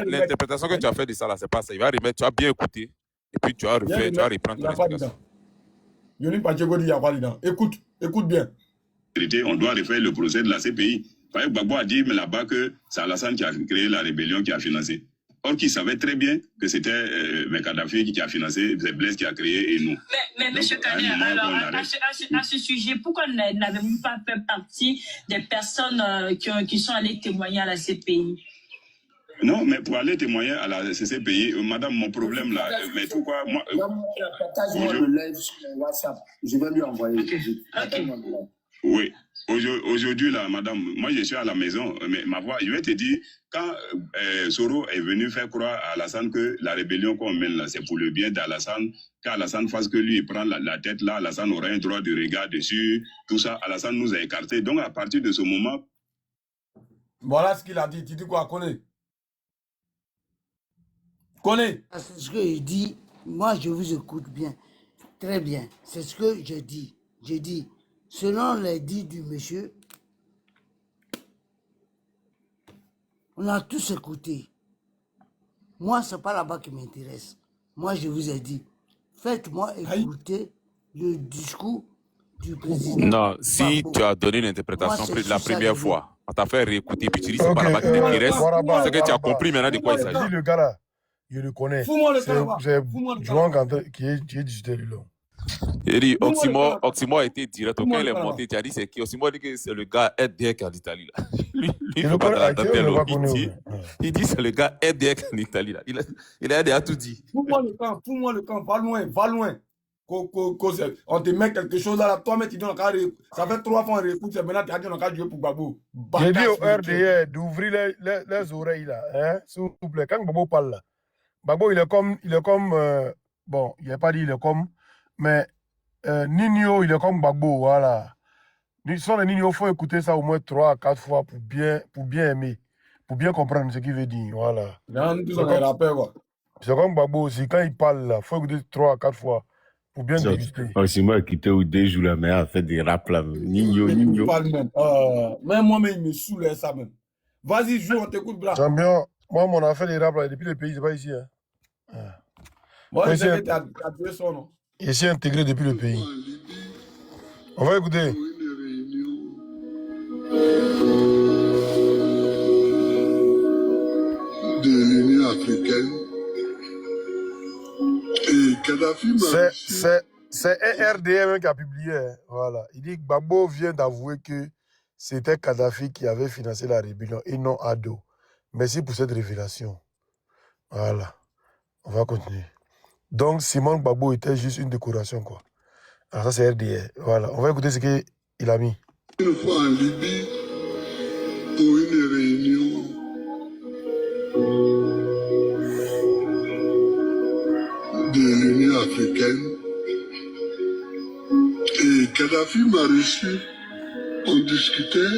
L'interprétation que tu as fait de ça là, c'est pas ça. Il va remettre, tu as bien écouté. Et puis tu vas refaire, tu vas reprendre ton explication. Écoute bien. On doit refaire le procès de la CPI. Gbagbo a dit là-bas que c'est Alassane qui a créé la rébellion, qui a financé. Or qu'il savait très bien que c'était Kadhafi qui a financé, c'est Blaise qui a créé et nous. Mais M. Kader, alors à ce sujet, pourquoi n'avez-vous pas fait partie des personnes qui sont allées témoigner à la CPI? Non, mais pour aller témoigner à la CPI, madame, mon problème là, mais pourquoi moi... Partage-moi le live sur WhatsApp, je vais lui envoyer. Oui. Aujourd'hui, là, madame, moi, je suis à la maison, mais ma voix, je vais te dire, quand Soro est venu faire croire à Alassane que la rébellion qu'on mène là, c'est pour le bien d'Alassane, qu'Alassane fasse que lui, il prend la tête là, Alassane aura un droit de regard dessus, tout ça, Alassane nous a écartés. Donc, à partir de ce moment... Voilà ce qu'il a dit. Tu dis quoi, connais? C'est ce qu'il dit. Moi, je vous écoute bien. Très bien. C'est ce que je dis. J'ai dit, selon les dits du monsieur, on a tous écouté. Moi, ce n'est pas là-bas qui m'intéresse. Moi, je vous ai dit, faites-moi écouter le discours du président. Non, si tu as donné une interprétation la première fois, on t'a fait réécouter, puis tu dis c'est pas là-bas qui t'intéresse, c'est que tu as compris maintenant de quoi il s'agit. Le gars là, je le connais. C'est Jouan qui est digité lui là. Il dit, Oxymore a été direct. Quand il est monté, tu as dit c'est qui? Oxymore dit que c'est le gars RDR en Italie. Lui, il fait pas de la il dit c'est le gars RDR en Italie. Il a déjà tout dit. Fous-moi le camp, va loin. On te met quelque chose là, toi, mais tu dis, ça fait 3 fois on réécoute, c'est maintenant tu as dit on a joué pour Gbagbo. J'ai dit au RDR d'ouvrir les oreilles là, hein, s'il vous plaît. Quand Gbagbo parle là, Gbagbo il est comme bon, il n'a pas dit il est comme, mais Nino, il est comme Gbagbo, voilà. Sans les Nino, il faut écouter ça au moins 3 à 4 fois pour bien aimer, pour bien comprendre ce qu'il veut dire, voilà. C'est comme Gbagbo aussi, quand il parle là, il faut écouter 3 à 4 fois pour bien déguster. C'est moi qui t'ai eu des jours là, mais à faire des rap là, Nino. Même moi-même, il me saoule ça même. Vas-y, joue, on t'écoute, bras. J'aime bien. Moi, on a fait des rap là, depuis le pays, c'est pas ici. Hein. Moi, je sais que tu as tué son nom. Il s'est intégré depuis le pays. On va écouter. De l'Union africaine. Et Kadhafi c'est un RDM qui a publié. Hein. Voilà. Il dit que Gbagbo vient d'avouer que c'était Kadhafi qui avait financé la rébellion et non Ado. Merci pour cette révélation. Voilà. On va continuer. Donc, Simon Gbagbo était juste une décoration, quoi. Alors ça, c'est RDR. Voilà. On va écouter ce qu'il a mis. Une fois en Libye, pour une réunion, de l'Union africaine, et Kadhafi m'a reçu, on discutait.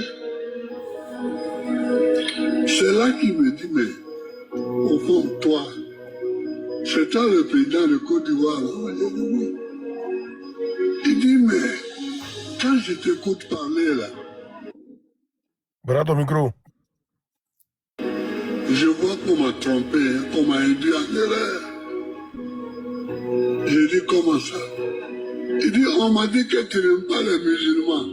C'est là qu'il me dit, mais au fond, toi, c'est toi le président de Côte d'Ivoire. Il dit, mais quand je t'écoute parler là, Bras ton micro. je vois qu'on m'a trompé, qu'on m'a induit en erreur. J'ai dit, comment ça? Il dit, on m'a dit que tu n'aimes pas les musulmans.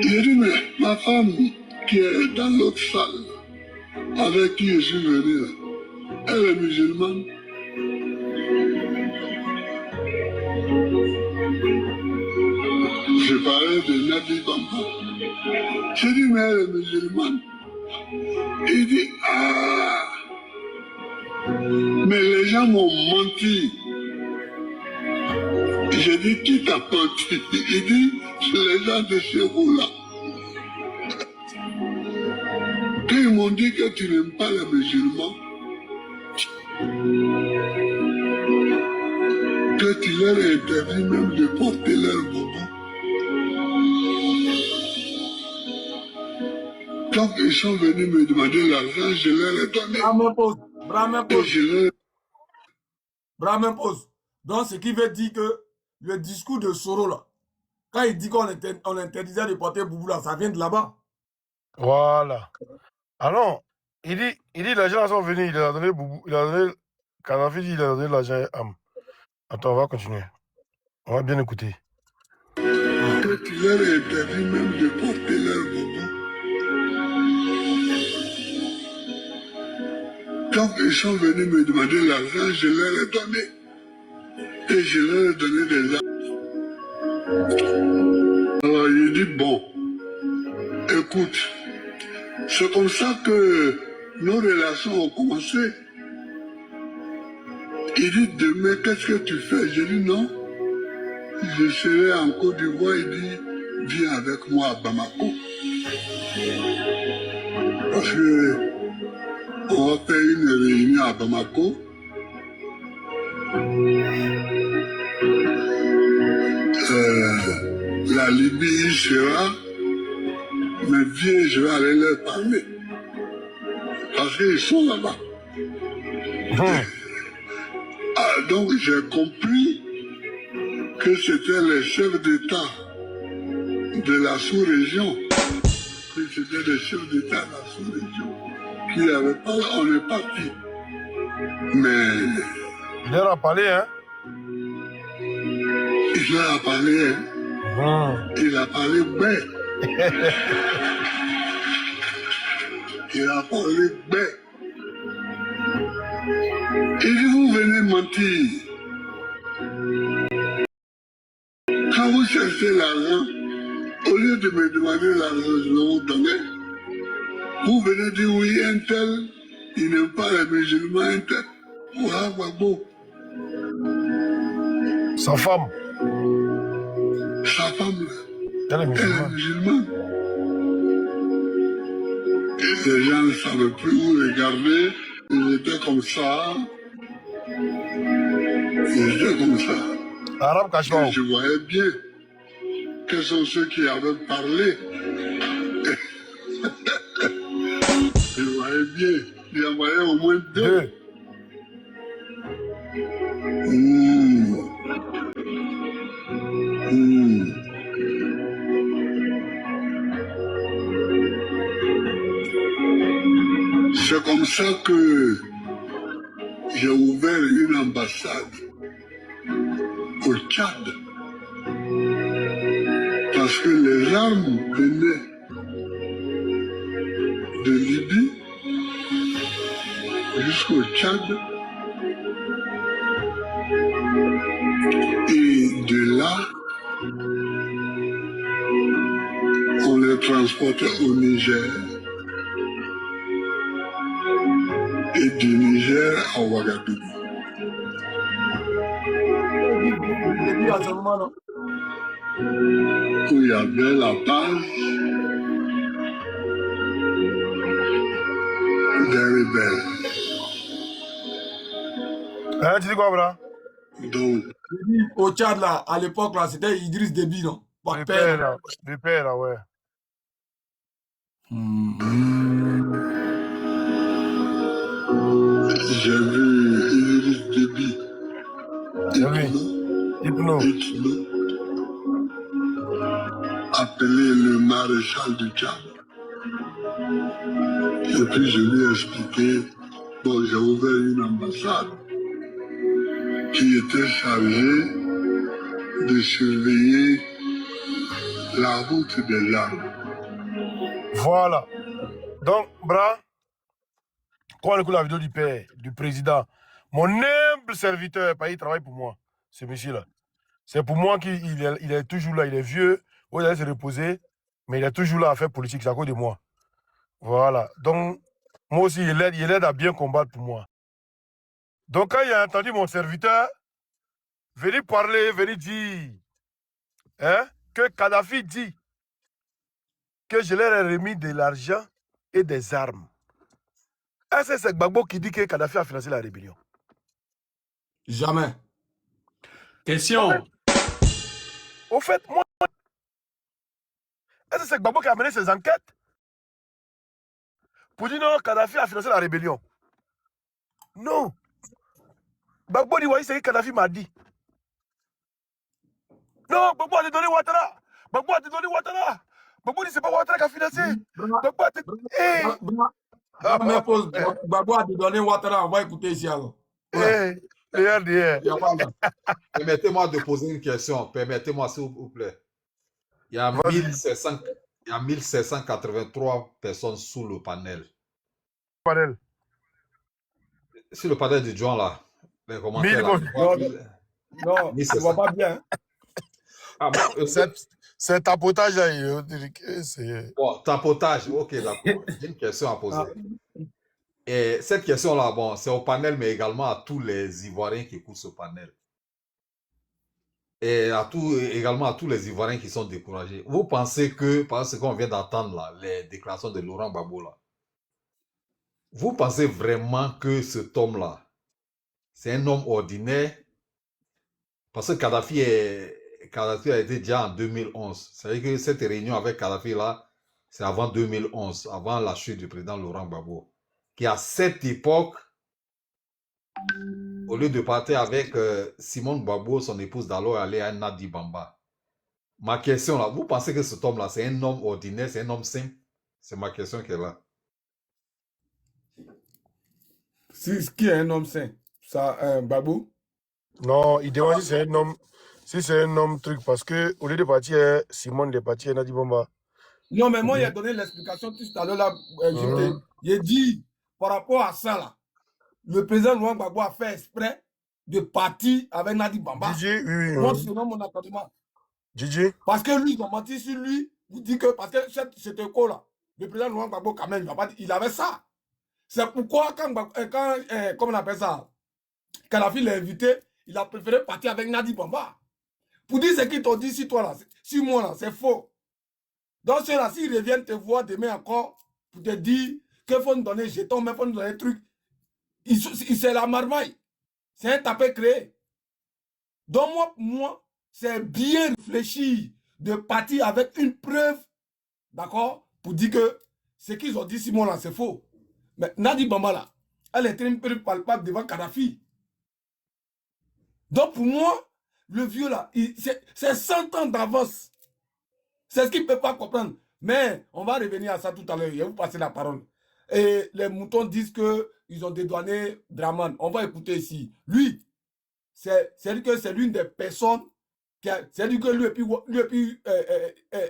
J'ai dit, mais ma femme qui est dans l'autre salle, avec qui je suis venu, elle est musulmane. Je parlais de Nabi Bamba. J'ai dit, mais elle est musulmane. Il dit, ah, mais les gens m'ont menti. J'ai dit, qui t'a menti? Il dit, c'est les gens de chez vous là. Quand ils m'ont dit que tu n'aimes pas les musulmans, que tu leur interdis même de porter leur bobo. Quand ils sont venus me demander l'argent, je leur ai donné. Brahmin pose. Brahmin pose. Donc, ce qui veut dire que le discours de Soro, là, quand il dit qu'on interdisait de porter boubou, là, ça vient de là-bas. Voilà. Ah non, il dit les gens sont venus, il a donné boubou, il a donné, Kadhafi dit il a donné l'argent à Am. Attends, on va continuer. On va bien écouter. Que tu leur interdis même de porter leur boubou. Quand ils sont venus me demander l'argent, je leur ai donné. Et je leur ai donné des argent. Alors il dit, bon, écoute, c'est comme ça que nos relations ont commencé. Il dit, demain, qu'est-ce que tu fais? Je dis, non, je serai en Côte d'Ivoire. Il dit, viens avec moi à Bamako. Parce que on va faire une réunion à Bamako. La Libye sera, mais viens, je vais aller leur parler. Parce qu'ils sont là-bas. Ah, donc j'ai compris que c'était les chefs d'État de la sous-région. Que c'était les chefs d'État de la sous-région qui n'avaient pas, on est parti. Mais... Il leur a parlé, hein? Il leur a parlé, hein? Il a parlé bien. Il a parlé bien. Il dit, vous venez mentir. Quand vous cherchez l'argent, au lieu de me demander l'argent, je vais vous donner. Vous venez dire oui, un tel, il n'aime pas les musulmans, un tel. Voilà, Gbagbo. Sa femme. Sa femme, là. Elle est musulmane. Elle est musulmane. Et les gens ne savaient plus où regarder. Ils étaient comme ça. Ils étaient comme ça. Arabe Kachou. Je voyais bien quels sont ceux qui avaient parlé. Je voyais bien. Il y en avait au moins deux. C'est comme ça que j'ai ouvert une ambassade au Tchad. Parce que les armes venaient de Libye jusqu'au Tchad. Et de là, on les transportait au Niger. Et du Niger à Ouagadougou. Où il y avait la base des rebelles. Hein, tu dis quoi, bras? Donc, au Tchad, là, à l'époque, là, c'était Idriss Déby, non? Le père, là, ouais. J'ai vu Idriss Déby. Hypno. Appelé le maréchal du Tchad. Et puis je lui ai expliqué, bon, j'ai ouvert une ambassade qui était chargée de surveiller la route des armes. Voilà. Donc, bras, quand on écoute la vidéo du père, du président, mon humble serviteur, il travaille pour moi, ce monsieur-là. C'est pour moi qu'il est toujours là, il est vieux, il allait se reposer, mais il est toujours là à faire politique, c'est à cause de moi. Voilà. Donc, moi aussi, il aide à bien combattre pour moi. Donc, quand il a entendu mon serviteur venir parler, venir dire hein, que Kadhafi dit que je leur ai remis de l'argent et des armes. Est-ce que c'est Gbagbo qui dit que Kadhafi a financé la rébellion? Jamais. Question. Au fait, moi, est-ce que c'est Gbagbo qui a mené ses enquêtes pour dire non, Kadhafi a financé la rébellion? Non. Gbagbo dit, voyez ce que Kadhafi m'a dit. Non, Gbagbo a donné Ouattara. Gbagbo a donné Ouattara. Gbagbo dit, c'est pas Ouattara qui a financé. Gbagbo a Gbagbo a donné Ouattara. On va écouter ici alors. Permettez-moi de poser une question. Permettez-moi, s'il vous plaît. Il y a 1783 personnes sous le panel. Sur le panel du John, là. Les commentaires. Non, je ne vois pas bien. C'est tapotage. Bon, tapotage, ok, d'accord. J'ai une question à poser. Et cette question-là, bon, c'est au panel, mais également à tous les Ivoiriens qui écoutent ce panel. Et également à tous les Ivoiriens qui sont découragés. Vous pensez que, par ce qu'on vient d'entendre là, les déclarations de Laurent Gbagbo là, vous pensez vraiment que cet homme-là, c'est un homme ordinaire? Parce que Kadhafi a été déjà en 2011. C'est-à-dire que cette réunion avec Kadhafi là, c'est avant 2011, avant la chute du président Laurent Gbagbo, qui à cette époque, au lieu de partir avec Simone Gbagbo, son épouse d'alors, aller à Nadi Bamba. Ma question là, vous pensez que cet homme-là, c'est un homme ordinaire, c'est un homme sain? C'est ma question qui est là. Qui est un homme sain? Ça, Babou? Non, il demande si c'est un homme. Si c'est un homme truc, parce que au lieu de partir, Simone de partir à Nadi Bamba. Non, mais moi, il a donné l'explication tout à l'heure là. J'ai dit, par rapport à ça là, le président Laurent Gbagbo a fait exprès de partir avec Nadi Bamba. Moi, c'est mon attendement. Parce que lui, ils ont menti sur lui. Vous dites que, parce que cet écho-là, le président Laurent Gbagbo, quand même, il avait ça. C'est pourquoi, quand comment on appelle ça, Kadhafi l'a invité, il a préféré partir avec Nadi Bamba. Pour dire ce qu'ils t'ont dit sur toi, là, sur moi, là, c'est faux. Donc, ceux-là, s'ils reviennent te voir demain encore, pour te dire qu'il faut nous donner jetons, mais il faut nous donner des trucs. C'est la marmaille. C'est un tapé créé. Donc moi, c'est bien réfléchi de partir avec une preuve, d'accord, pour dire que ce qu'ils ont dit Simon là, c'est faux. Mais Nadi Bamba là, elle est une preuve palpable devant Kadhafi. Donc pour moi, le vieux là, c'est 100 ans d'avance. C'est ce qu'il ne peut pas comprendre. Mais on va revenir à ça tout à l'heure. Je vais vous passer la parole. Et les moutons disent qu'ils ont dédouané Draman. On va écouter ici. Lui, c'est l'une des personnes c'est lui que lui et puis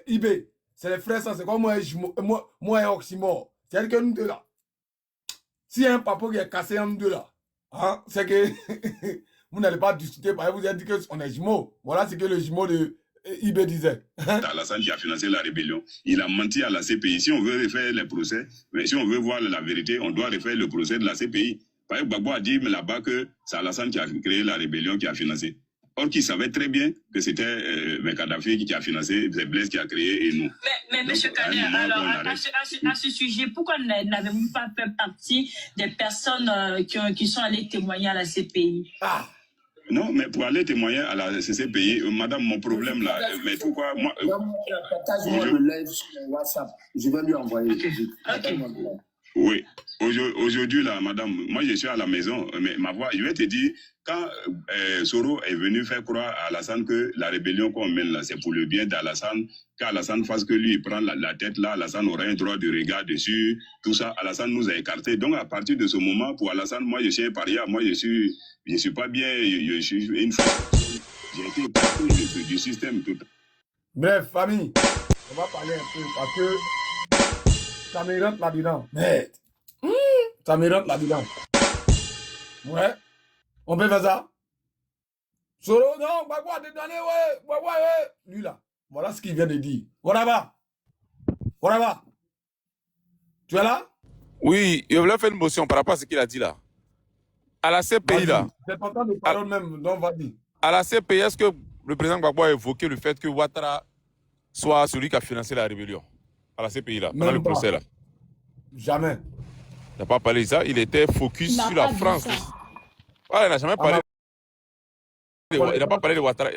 IB. C'est les frères, c'est comme moi et Oxymore. C'est que nous deux là. Si un papa qui est cassé en nous deux là, hein, c'est que vous n'allez pas discuter, parce que vous avez dit qu'on est jumeaux. Voilà ce que le jumeau de IB disait. Alassane qui a financé la rébellion. Il a menti à la CPI. Si on veut refaire les procès, mais si on veut voir la vérité, on doit refaire le procès de la CPI. Parce que Gbagbo a dit là-bas que c'est Alassane qui a créé la rébellion, qui a financé. Or, qu'il savait très bien que c'était Kadhafi qui a financé, c'est Blaise qui a créé et nous. Mais M. Kader, alors, à ce sujet, pourquoi n'avez-vous pas fait partie des personnes qui sont allées témoigner à la CPI? Non, mais pour aller témoigner à la CCPI, madame, mon problème là, mais pourquoi moi... Partage-moi le live sur WhatsApp. Je vais lui envoyer. Oui. Aujourd'hui, là, madame, moi, je suis à la maison, mais ma voix, je vais te dire, quand Soro est venu faire croire à Alassane que la rébellion qu'on mène là, c'est pour le bien d'Alassane, qu'Alassane fasse que lui, il prend la tête là, Alassane aura un droit de regard dessus, tout ça, Alassane nous a écartés. Donc, à partir de ce moment, pour Alassane, moi, je suis un paria, moi, je suis pas bien, je suis une femme. J'ai été écarté du système tout. Bref, famille, on va parler un peu, parce que ça me rentre là-dedans. Merde. Ça me rentre là-dedans. Ouais. On peut faire ça? Soro, non, Gbagbo a dédouané, ouais. Gbagbo, ouais. Lui là. Voilà ce qu'il vient de dire. Voilà. Tu es là? Oui, il voulait faire une motion par rapport à ce qu'il a dit là. À la CPI là. C'est pas tant de parole même, donc vas-y. À la CPI, est-ce que le président Gbagbo a évoqué le fait que Ouattara soit celui qui a financé la rébellion? À la CPI là, pendant le procès là. Jamais. Il n'a pas parlé de ça, il était focus sur la France. Voilà, il n'a jamais parlé. Il n'a pas parlé de Ouattara.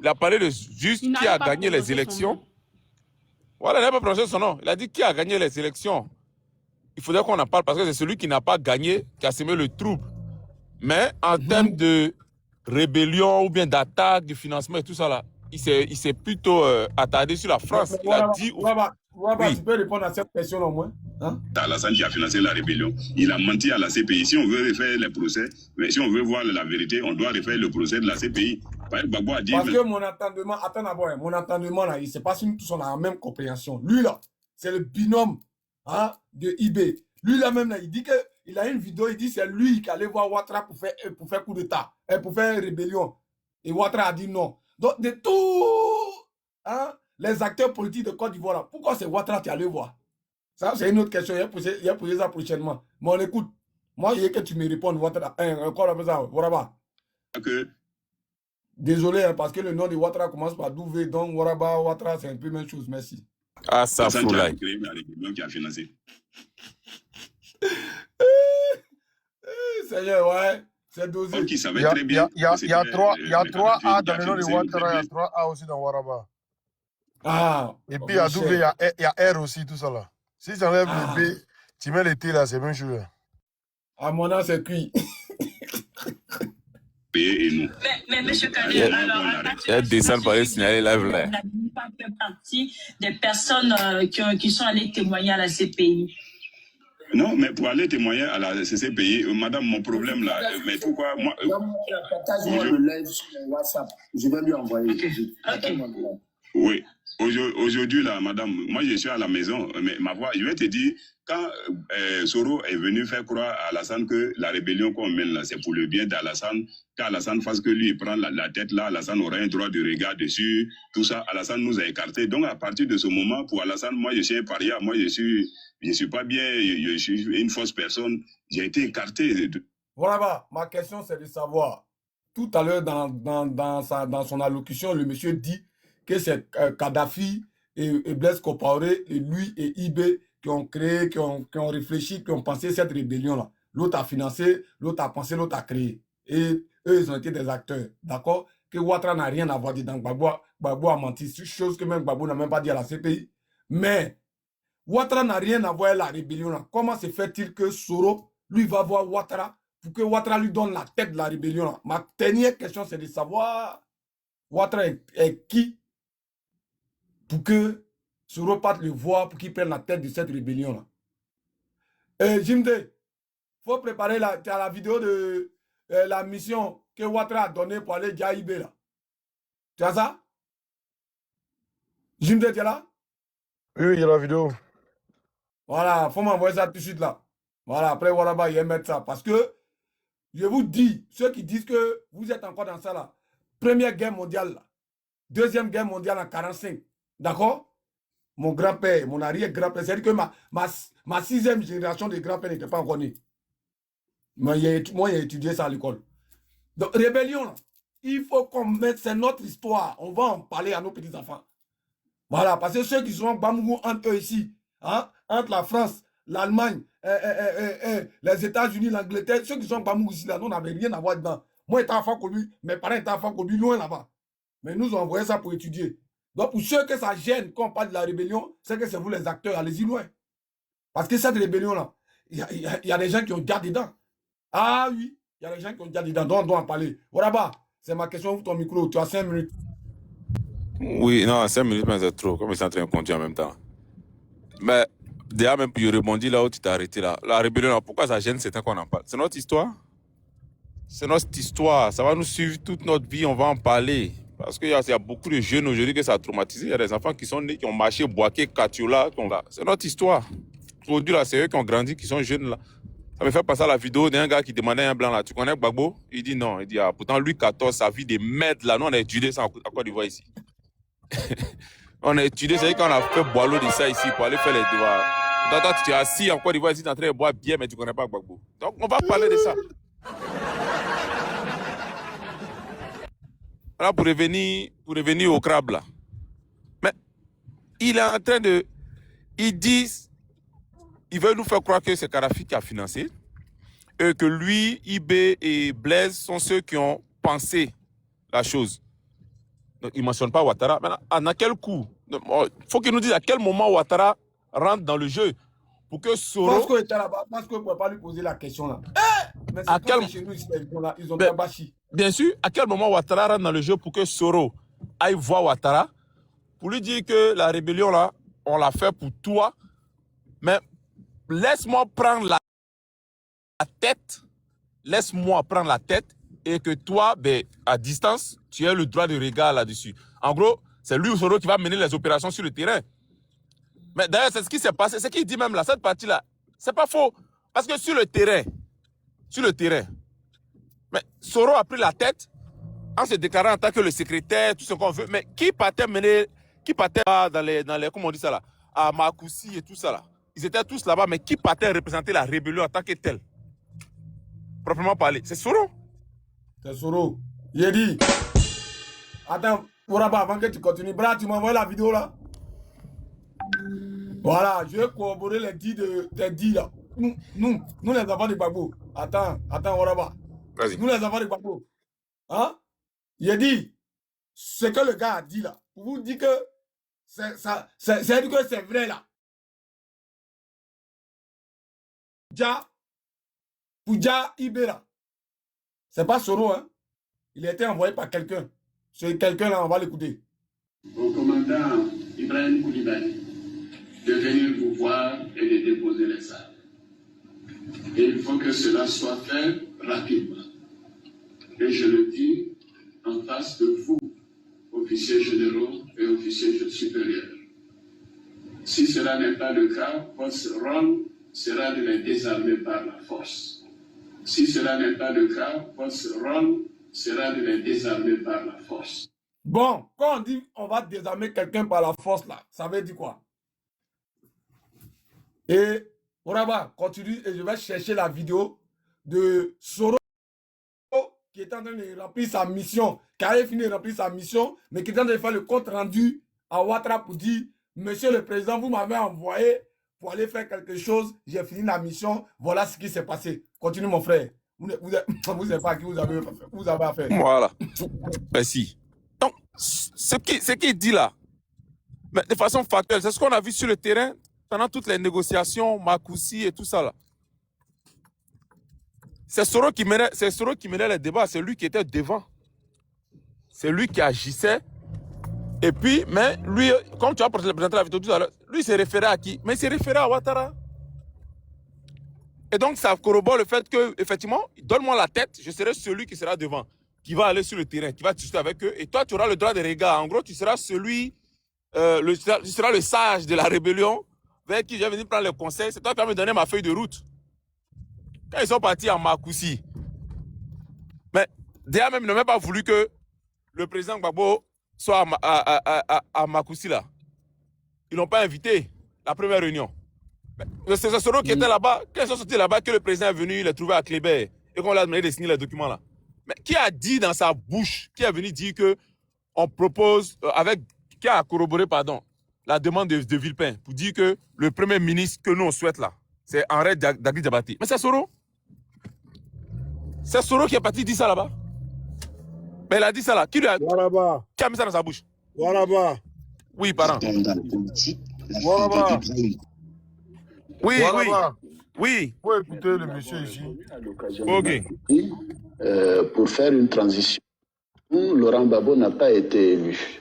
Il a parlé de juste qui a gagné les élections. Voilà, il n'a pas prononcé son nom. Il a dit qui a gagné les élections. Il faudrait qu'on en parle parce que c'est celui qui n'a pas gagné qui a semé le trouble Mais en termes de rébellion ou bien d'attaque, de financement et tout ça là, il s'est plutôt attardé sur la France. Il a dit... Oui. Tu peux répondre à cette question au moins, hein? Alassane qui a financé la rébellion. Il a menti à la CPI. Si on veut refaire les procès, mais si on veut voir la vérité, on doit refaire le procès de la CPI. Gbagbo a dit... Parce que mon entendement, attends d'abord, mon entendement là, il ne sait pas si nous tous on a la même compréhension. Lui là, c'est le binôme hein, de IB. Lui là même là, il dit qu'il a une vidéo, il dit c'est lui qui allait voir Ouattara pour faire coup d'état, pour faire rébellion. Et Ouattara a dit non. Donc de tous hein, les acteurs politiques de Côte d'Ivoire là, pourquoi c'est Ouattara qui allait voir? Ça c'est une autre question, il a posé ça prochainement. Mais on écoute. Moi, il y a que tu me répondes, Ouattara. Encore après ça, voilà. Désolé, hein, parce que le nom de Ouattara commence par Douvé, donc Waraba, Ouattara, c'est un peu la même chose, merci. Ah, ça fout là. Qui a financé. Seigneur, ouais, c'est dosé. Donc, il savait très bien. Il y a 3 A dans le nom de Ouattara, il y a 3 A aussi dans Waraba. Ah. Et puis, il y a Douvé, il y a R aussi, tout ça là. Si tu enlèves le B, tu mets le T là, c'est même chose. À mon âge, c'est cuit. Et nous. Mais monsieur Kader, alors, elle descend par les signaler live là. Vous n'avez pas fait partie des personnes qui sont allées témoigner à la CPI. Non, mais pour aller témoigner à la CCPI, madame, mon problème là, mais pourquoi moi... Partage-moi le live sur WhatsApp. Je vais lui envoyer. Oui. Aujourd'hui, là, madame, moi, je suis à la maison, mais ma voix, je vais te dire, quand Soro est venu faire croire à Alassane que la rébellion qu'on mène là, c'est pour le bien d'Alassane, qu'Alassane fasse que lui, il prend la tête là, Alassane aura un droit de regard dessus, tout ça, Alassane nous a écartés. Donc, à partir de ce moment, pour Alassane, moi, je suis un paria, moi, je suis pas bien, je suis une fausse personne, j'ai été écarté. Voilà, ma question, c'est de savoir, tout à l'heure, dans son allocution, le monsieur dit que c'est Kadhafi et Blaise Compaoré, et lui et IB qui ont créé, qui ont réfléchi, qui ont pensé cette rébellion-là. L'autre a financé, l'autre a pensé, l'autre a créé. Et eux, ils ont été des acteurs. D'accord? Que Ouattara n'a rien à voir dedans. Gbagbo a menti, chose que même Gbagbo n'a même pas dit à la CPI. Mais Ouattara n'a rien à voir avec la rébellion-là. Comment se fait-il que Soro, lui, va voir Ouattara pour que Ouattara lui donne la tête de la rébellion-là? Ma dernière question, c'est de savoir Ouattara est qui pour que Soro parte le voir, pour qu'il prenne la tête de cette rébellion-là. Jimde, il faut préparer la vidéo de la mission que Ouattara a donnée pour aller à IB là. Tu as ça? Jimde, tu es là? Oui, il y a la vidéo. Voilà, il faut m'envoyer ça tout de suite là. Voilà, après voilà, il va mettre ça. Parce que, je vous dis, ceux qui disent que vous êtes encore dans ça là, Première Guerre mondiale là, Deuxième Guerre mondiale en 1945. D'accord? Mon grand-père, mon arrière-grand-père, c'est-à-dire que ma sixième génération de grand-père n'était pas encore née. Moi, j'ai étudié ça à l'école. Donc, rébellion, là, il faut qu'on mette, c'est notre histoire. On va en parler à nos petits-enfants. Voilà, parce que ceux qui sont Bamougou entre eux ici, hein, entre la France, l'Allemagne, les États-Unis, l'Angleterre, ceux qui sont Bamougou ici, là, nous, on n'avait rien à voir dedans. Moi, étant enfant connu, mes parents étaient enfants connus, loin là-bas. Mais nous, on envoyé ça pour étudier. Donc, pour ceux que ça gêne quand on parle de la rébellion, c'est que c'est vous les acteurs, allez-y loin. Parce que cette rébellion-là, il y a des gens qui ont déjà dedans. Ah oui, il y a des gens qui ont déjà dedans, donc on doit en parler. Voilà, c'est ma question pour ton micro, tu as 5 minutes. Oui, non, 5 minutes, mais c'est trop, comme ils sont en train de conduire en même temps. Mais déjà, même pour rebondir là où tu t'es arrêté là, la rébellion, là, pourquoi ça gêne, c'est qu'on en parle. C'est notre histoire. C'est notre histoire, ça va nous suivre toute notre vie, on va en parler. Parce qu'il y a beaucoup de jeunes aujourd'hui que ça a traumatisé. Il y a des enfants qui sont nés, qui ont marché, boaké, Katiola. C'est notre histoire. Aujourd'hui, là, c'est eux qui ont grandi, qui sont jeunes là. Ça me fait passer à la vidéo d'un gars qui demandait à un blanc là, tu connais Gbagbo? Il dit non. Il dit, ah, pourtant, lui, 14, sa vie de merde là. Nous, on a étudié ça à Côte d'Ivoire ici. On a étudié, c'est-à-dire qu'on a fait boileau de ça ici pour aller faire les devoirs. Donc, toi, tu es assis en Côte d'Ivoire ici, tu es en train de boire bien, mais tu ne connais pas Gbagbo. Donc, on va parler de ça. Voilà, pour revenir au crabe là. Mais il est en train de... Ils disent... Ils veulent nous faire croire que c'est Kadhafi qui a financé. Et que lui, IB et Blaise sont ceux qui ont pensé la chose. Donc, ils ne mentionnent pas Ouattara. Maintenant, à quel coup? Il faut qu'ils nous disent à quel moment Ouattara rentre dans le jeu. Pour que Soro... Parce qu'on était là-bas, parce qu'on ne pouvait pas lui poser la question là. Mais c'est quand chez nous, ils ont tabachi. Bien sûr, à quel moment Ouattara rentre dans le jeu pour que Soro aille voir Ouattara pour lui dire que la rébellion là, on l'a fait pour toi, mais laisse-moi prendre la tête, laisse-moi prendre la tête et que toi, ben, à distance, tu aies le droit de regard là-dessus. En gros, c'est lui ou Soro qui va mener les opérations sur le terrain. Mais d'ailleurs, c'est ce qui s'est passé. Ce qu'il dit même là, cette partie-là, c'est pas faux. Parce que sur le terrain, mais Soro a pris la tête en se déclarant en tant que le secrétaire, tout ce qu'on veut. Mais qui partait dans les comment on dit ça là, à Makoussi et tout ça là. Ils étaient tous là-bas, mais qui partait représenter la rébellion en tant que tel? Proprement parlé, c'est Soro. C'est Soro. Il a dit. Attends, Ouraba, avant que tu continues, Bra, tu m'envoies la vidéo là. Voilà, je vais corroborer les dits de tes dits là. Nous les enfants de Gbagbo. Attends, Ouraba. Vas-y. Nous les enfants de Gbagbo. Hein? Il a dit ce que le gars a dit là. Pour vous dire que c'est vrai là. Pouja Ibera. C'est pas Soro, hein. Il a été envoyé par quelqu'un. C'est quelqu'un là, on va l'écouter. Au commandant Ibrahim Koulibaly de venir vous voir et de déposer les armes. Et il faut que cela soit fait rapidement. Et je le dis en face de vous, officiers généraux et officiers supérieurs. Si cela n'est pas le cas, votre rôle sera de les désarmer par la force. Si cela n'est pas le cas, votre rôle sera de les désarmer par la force. Bon, quand on dit on va désarmer quelqu'un par la force là, ça veut dire quoi? Et Ouraba, continue et je vais chercher la vidéo de Soro qui est en train de remplir sa mission, qui avait fini de remplir sa mission, mais qui est en train de faire le compte rendu à Ouattara pour dire Monsieur le Président, vous m'avez envoyé pour aller faire quelque chose, j'ai fini la mission, voilà ce qui s'est passé. Continue mon frère. Vous ne savez pas à qui vous avez affaire. Voilà. Merci. Donc, ce qu'il dit là, mais de façon factuelle, c'est ce qu'on a vu sur le terrain pendant toutes les négociations, Makoussi et tout ça là. C'est Soro qui menait les débats, c'est lui qui était devant. C'est lui qui agissait. Et puis, mais lui, comme tu as présenté la vidéo tout à l'heure, lui s'est référé à qui? Mais il s'est référé à Ouattara. Et donc, ça corrobore le fait que, effectivement, donne-moi la tête, je serai celui qui sera devant, qui va aller sur le terrain, qui va discuter avec eux. Et toi, tu auras le droit de regard. En gros, tu seras celui, tu seras le sage de la rébellion vers qui je vais venir prendre le conseil. C'est toi qui vas me donner ma feuille de route. Quand ils sont partis en Makoussi, mais déjà même, ils n'ont même pas voulu que le président Gbagbo soit à Makoussi là. Ils n'ont pas invité la première réunion. C'est Soro qui était là-bas. Quand ils sont sortis là-bas, que le président est venu, il l'a trouvé à Kléber et qu'on l'a demandé de signer les documents là. Mais qui a dit dans sa bouche, qui est venu dire que on propose, qui a corroboré, pardon, la demande de Villepin pour dire que le premier ministre que nous on souhaite là, c'est Henri Dagri Diabaté. Mais c'est Soro. C'est Soro qui est parti dire ça là-bas. Mais il a dit ça là. Qui a mis ça dans sa bouche? Ouaraba. Oui, pardon. Ouaraba. Oui. Oui. Vous pouvez écouter le monsieur ici. Ok. Pour faire une transition, Laurent Gbagbo n'a pas été élu.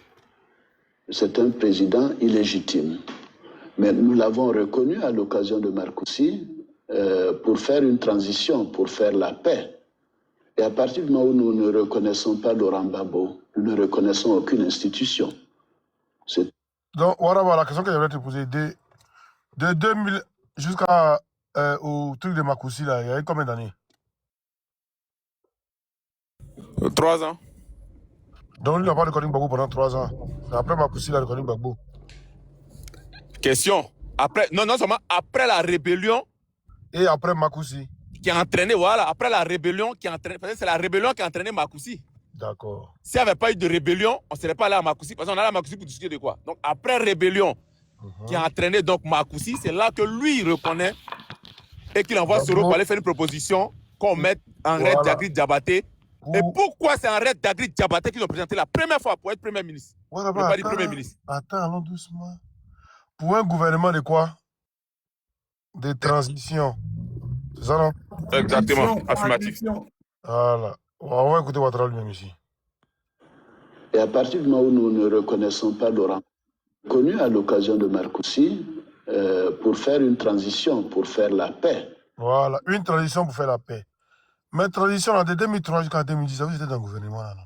C'est un président illégitime. Mais nous l'avons reconnu à l'occasion de Marcoussi pour faire une transition, pour faire la paix. Et à partir du moment où nous ne reconnaissons pas Laurent Gbagbo, nous ne reconnaissons aucune institution. Donc, voilà la question que j'aimerais te poser. De 2000 jusqu'au truc de Makoussi, là, il y a eu combien d'années? 3 ans. Donc, il n'a pas reconnu Gbagbo pendant 3 ans. Après Makoussi, il a reconnu Gbagbo. Question. Après, non seulement après la rébellion. Et après Makoussi. Qui a entraîné, voilà, après la rébellion qui a entraîné, parce que c'est la rébellion qui a entraîné Makoussi. D'accord. S'il n'y avait pas eu de rébellion, on ne serait pas allé à Makoussi, parce qu'on allait à Makoussi pour discuter de quoi? Donc après rébellion qui a entraîné donc Makoussi, c'est là que lui reconnaît et qu'il envoie Soro pour aller faire une proposition qu'on mette Henri Dagri Diabaté. Et pourquoi c'est Henri Dagri Diabaté qu'ils ont présenté la première fois pour être Premier ministre? Pas dit Premier ministre. Attends, allons doucement. Pour un gouvernement de quoi? De transition. C'est ça, non? Exactement, affirmatif. Voilà. On va écouter Ouattara lui-même ici. Et à partir du moment où nous ne reconnaissons pas Laurent, connu à l'occasion de Marcoussi, pour faire une transition, pour faire la paix. Voilà, une transition pour faire la paix. Mais transition, de 2003 jusqu'à 2010, vous étiez dans le gouvernement, là, non?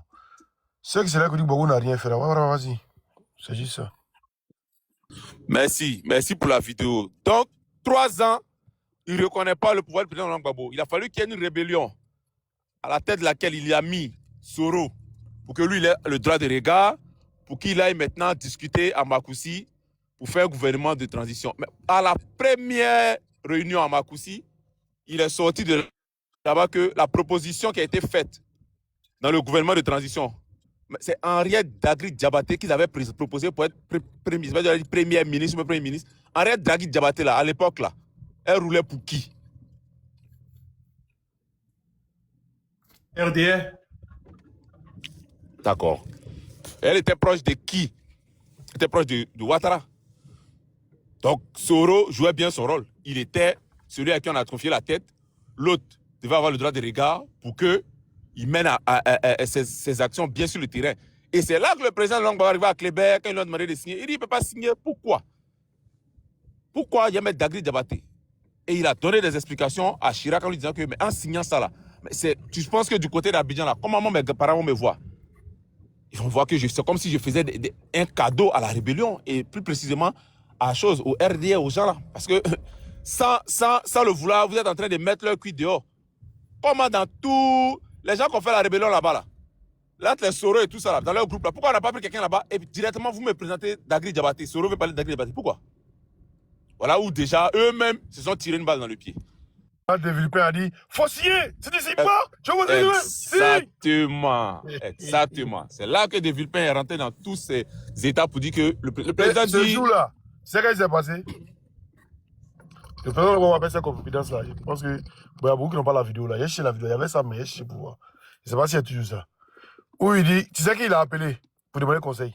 C'est que c'est là que Gbagbo n'a rien fait là. Voilà, vas-y. C'est juste ça. Merci pour la vidéo. Donc, 3 ans, il ne reconnaît pas le pouvoir du président Laurent Gbagbo. Il a fallu qu'il y ait une rébellion à la tête de laquelle il y a mis Soro pour que lui il ait le droit de regard, pour qu'il aille maintenant discuter à Marcoussi pour faire un gouvernement de transition. Mais à la première réunion à Marcoussi, il est sorti de là-bas que la proposition qui a été faite dans le gouvernement de transition, c'est Henriette Dagri-Diabaté qu'ils avaient proposé pour être premier ministre. Henriette Dagri-Diabaté, là, à l'époque, là, elle roulait pour qui? RDR. D'accord. Elle était proche de qui? Elle était proche de Ouattara. Donc, Soro jouait bien son rôle. Il était celui à qui on a confié la tête. L'autre devait avoir le droit de regard pour qu'il mène ses actions bien sur le terrain. Et c'est là que le président Laurent Gbagbo arrive à Kléber, quand il lui a demandé de signer. Il dit qu'il ne peut pas signer. Pourquoi? Pourquoi Yamed Dagri Diabaté? Et il a donné des explications à Chirac en lui disant que, mais en signant ça là, tu penses que du côté d'Abidjan là, comment mes parents vont me voir? Ils vont voir que c'est comme si je faisais un cadeau à la rébellion et plus précisément à la chose, au RDA, aux gens là. Parce que sans le vouloir, vous êtes en train de mettre leur cuit dehors. Comment dans tous les gens qui ont fait la rébellion là-bas là, les Soro et tout ça là, dans leur groupe là, pourquoi on n'a pas pris quelqu'un là-bas et directement vous me présentez Dagri Diabaté? Soro veut parler de Dagri Diabaté, pourquoi? Voilà où déjà eux-mêmes se sont tirés une balle dans le pied. De Villepin a dit, faut signer, c'est des pas, je vous dis. Exactement. C'est là que De Villepin est rentré dans tous ces états pour dire que le président dit... Ce jour-là, c'est ce qui s'est passé. Le président va appeler sa confidence là. Je pense que il y a beaucoup qui n'ont pas la vidéo là. Il y a chez la vidéo, il y avait ça, mais il y a chez pouvoir. Je ne sais pas s'il y a toujours ça. Où il dit, tu sais qui il a appelé pour demander conseil?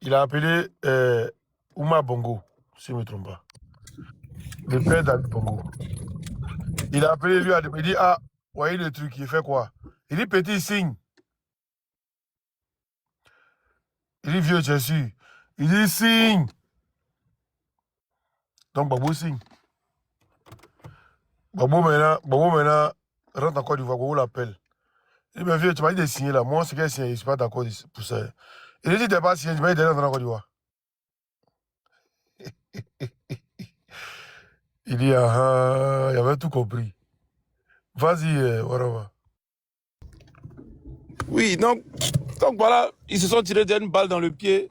Il a appelé Ouma Bongo, si je ne me trompe pas. Le père d'Ali Bongo. Il a appelé lui, il dit, ah, voyez le truc, il fait quoi? Il dit, petit signe. Il dit, vieux, tu es sûr. Il dit, signe. Donc, Babou signe. Babou maintenant, rentre en Côte d'Ivoire, Babou l'appelle. Il dit, mais vieux, tu m'as dit de signer là. Moi, c'est qu'elle signe, je ne suis pas d'accord pour ça. Il dit, tu n'es pas signé, tu m'as dit de rentrer en Côte d'Ivoire. Il dit, ah, il avait tout compris. Vas-y, Warava. Oui, donc voilà, ils se sont tirés d'une balle dans le pied.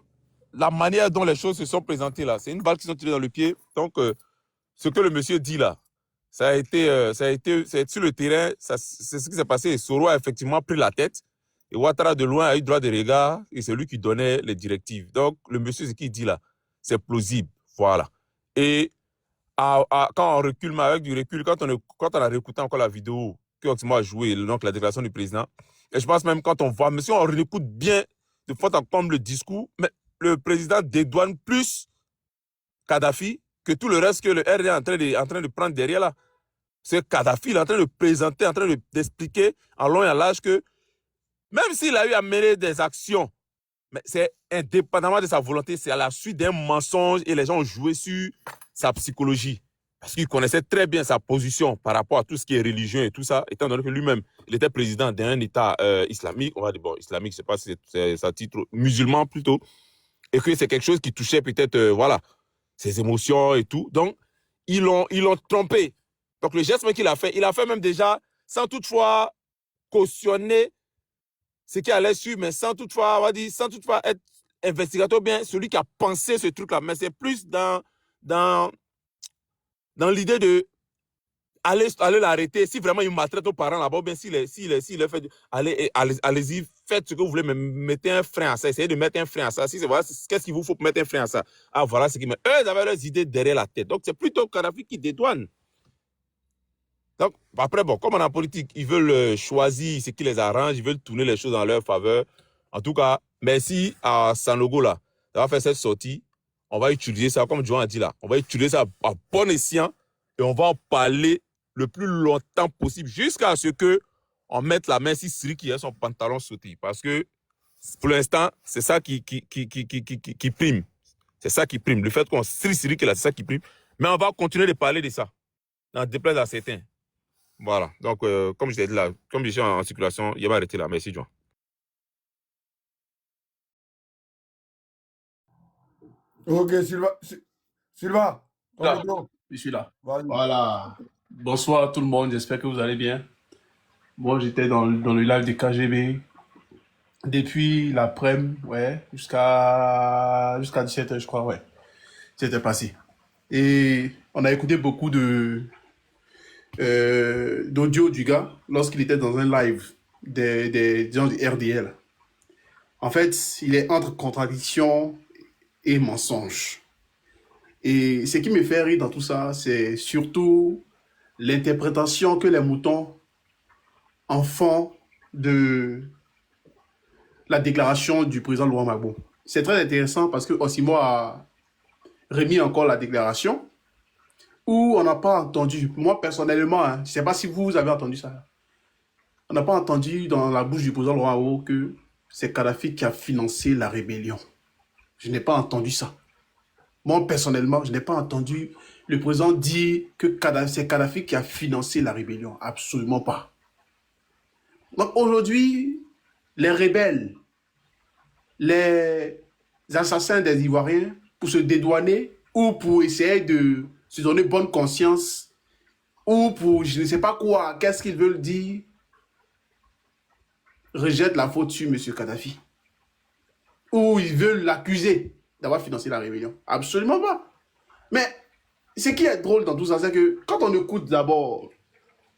La manière dont les choses se sont présentées là, c'est une balle qui se sont tirées dans le pied. Donc, ce que le monsieur dit là, ça a été sur le terrain, c'est ce qui s'est passé. Et Soro a effectivement pris la tête. Et Ouattara de loin a eu droit de regard. Et c'est lui qui donnait les directives. Donc, le monsieur, ce qu'il dit là, c'est plausible. Voilà. Et quand on recule, mais avec du recul, quand on a réécouté encore la vidéo que Oxmo a joué, donc la déclaration du président, et je pense même quand on voit, mais si on réécoute bien, de fois en temps le discours, mais le président dédouane plus Kadhafi que tout le reste que le RD est en train de prendre derrière là. C'est Kadhafi, il est en train de présenter, en train d'expliquer en long et en large que même s'il a eu à mener des actions, mais c'est indépendamment de sa volonté, c'est à la suite d'un mensonge et les gens ont joué sur sa psychologie. Parce qu'il connaissait très bien sa position par rapport à tout ce qui est religion et tout ça, étant donné que lui-même, il était président d'un État islamique, on va dire, bon, islamique, je ne sais pas si c'est sa titre, musulman plutôt, et que c'est quelque chose qui touchait peut-être, voilà, ses émotions et tout. Donc, ils l'ont trompé. Donc, le geste qu'il a fait même déjà, sans toutefois cautionner ce qui allait sur, mais sans toutefois, on va dire, sans toutefois être investigateur, bien celui qui a pensé ce truc-là. Mais c'est plus dans l'idée de aller l'arrêter. Si vraiment il maltraite aux parents là-bas, bien s'il est fait, allez-y, faites ce que vous voulez, mais mettez un frein à ça. Essayez de mettre un frein à ça. Si c'est voilà, qu'est-ce qu'il vous faut pour mettre un frein à ça? Ah, voilà ce qui met. Eux, ils avaient leurs idées derrière la tête. Donc, c'est plutôt Kadhafi qui dédouane. Donc, après, bon, comme on est en politique, ils veulent choisir ce qui les arrange, ils veulent tourner les choses en leur faveur. En tout cas, merci à Sanogo là d'avoir fait cette sortie. On va utiliser ça, comme Joan a dit là, on va utiliser ça à bon escient et on va en parler le plus longtemps possible jusqu'à ce qu'on mette la main sur celui qui a son pantalon sauté. Parce que pour l'instant, c'est ça qui prime. C'est ça qui prime. Le fait qu'on Siri qui est là, c'est ça qui prime. Mais on va continuer de parler de ça. Dans déplaise à certains. Voilà. Donc, comme je t'ai dit là, comme je suis en circulation, il va arrêter là. Merci, John. Ok, Sylvain. Là, je suis là. Voilà. Bonsoir tout le monde, j'espère que vous allez bien. Moi, j'étais dans le live de KGB depuis l'après-midi, ouais, jusqu'à 17h, je crois, ouais. C'était passé. Et on a écouté beaucoup d'audio du gars lorsqu'il était dans un live des gens du RDL. En fait, il est entre contradiction et mensonge. Et ce qui me fait rire dans tout ça, c'est surtout l'interprétation que les moutons en font de la déclaration du président Laurent Gbagbo. C'est très intéressant parce que Osimo a remis encore la déclaration où on n'a pas entendu, moi personnellement, je ne sais pas si vous avez entendu ça, on n'a pas entendu dans la bouche du président Laurent Gbagbo que c'est Kadhafi qui a financé la rébellion. Je n'ai pas entendu ça. Moi, personnellement, je n'ai pas entendu le président dire que c'est Kadhafi qui a financé la rébellion. Absolument pas. Donc aujourd'hui, les rebelles, les assassins des Ivoiriens, pour se dédouaner ou pour essayer de se donner bonne conscience ou pour je ne sais pas quoi, qu'est-ce qu'ils veulent dire, rejettent la faute sur M. Kadhafi. Ou ils veulent l'accuser d'avoir financé la rébellion. Absolument pas. Mais ce qui est drôle dans tout ça, c'est que quand on écoute d'abord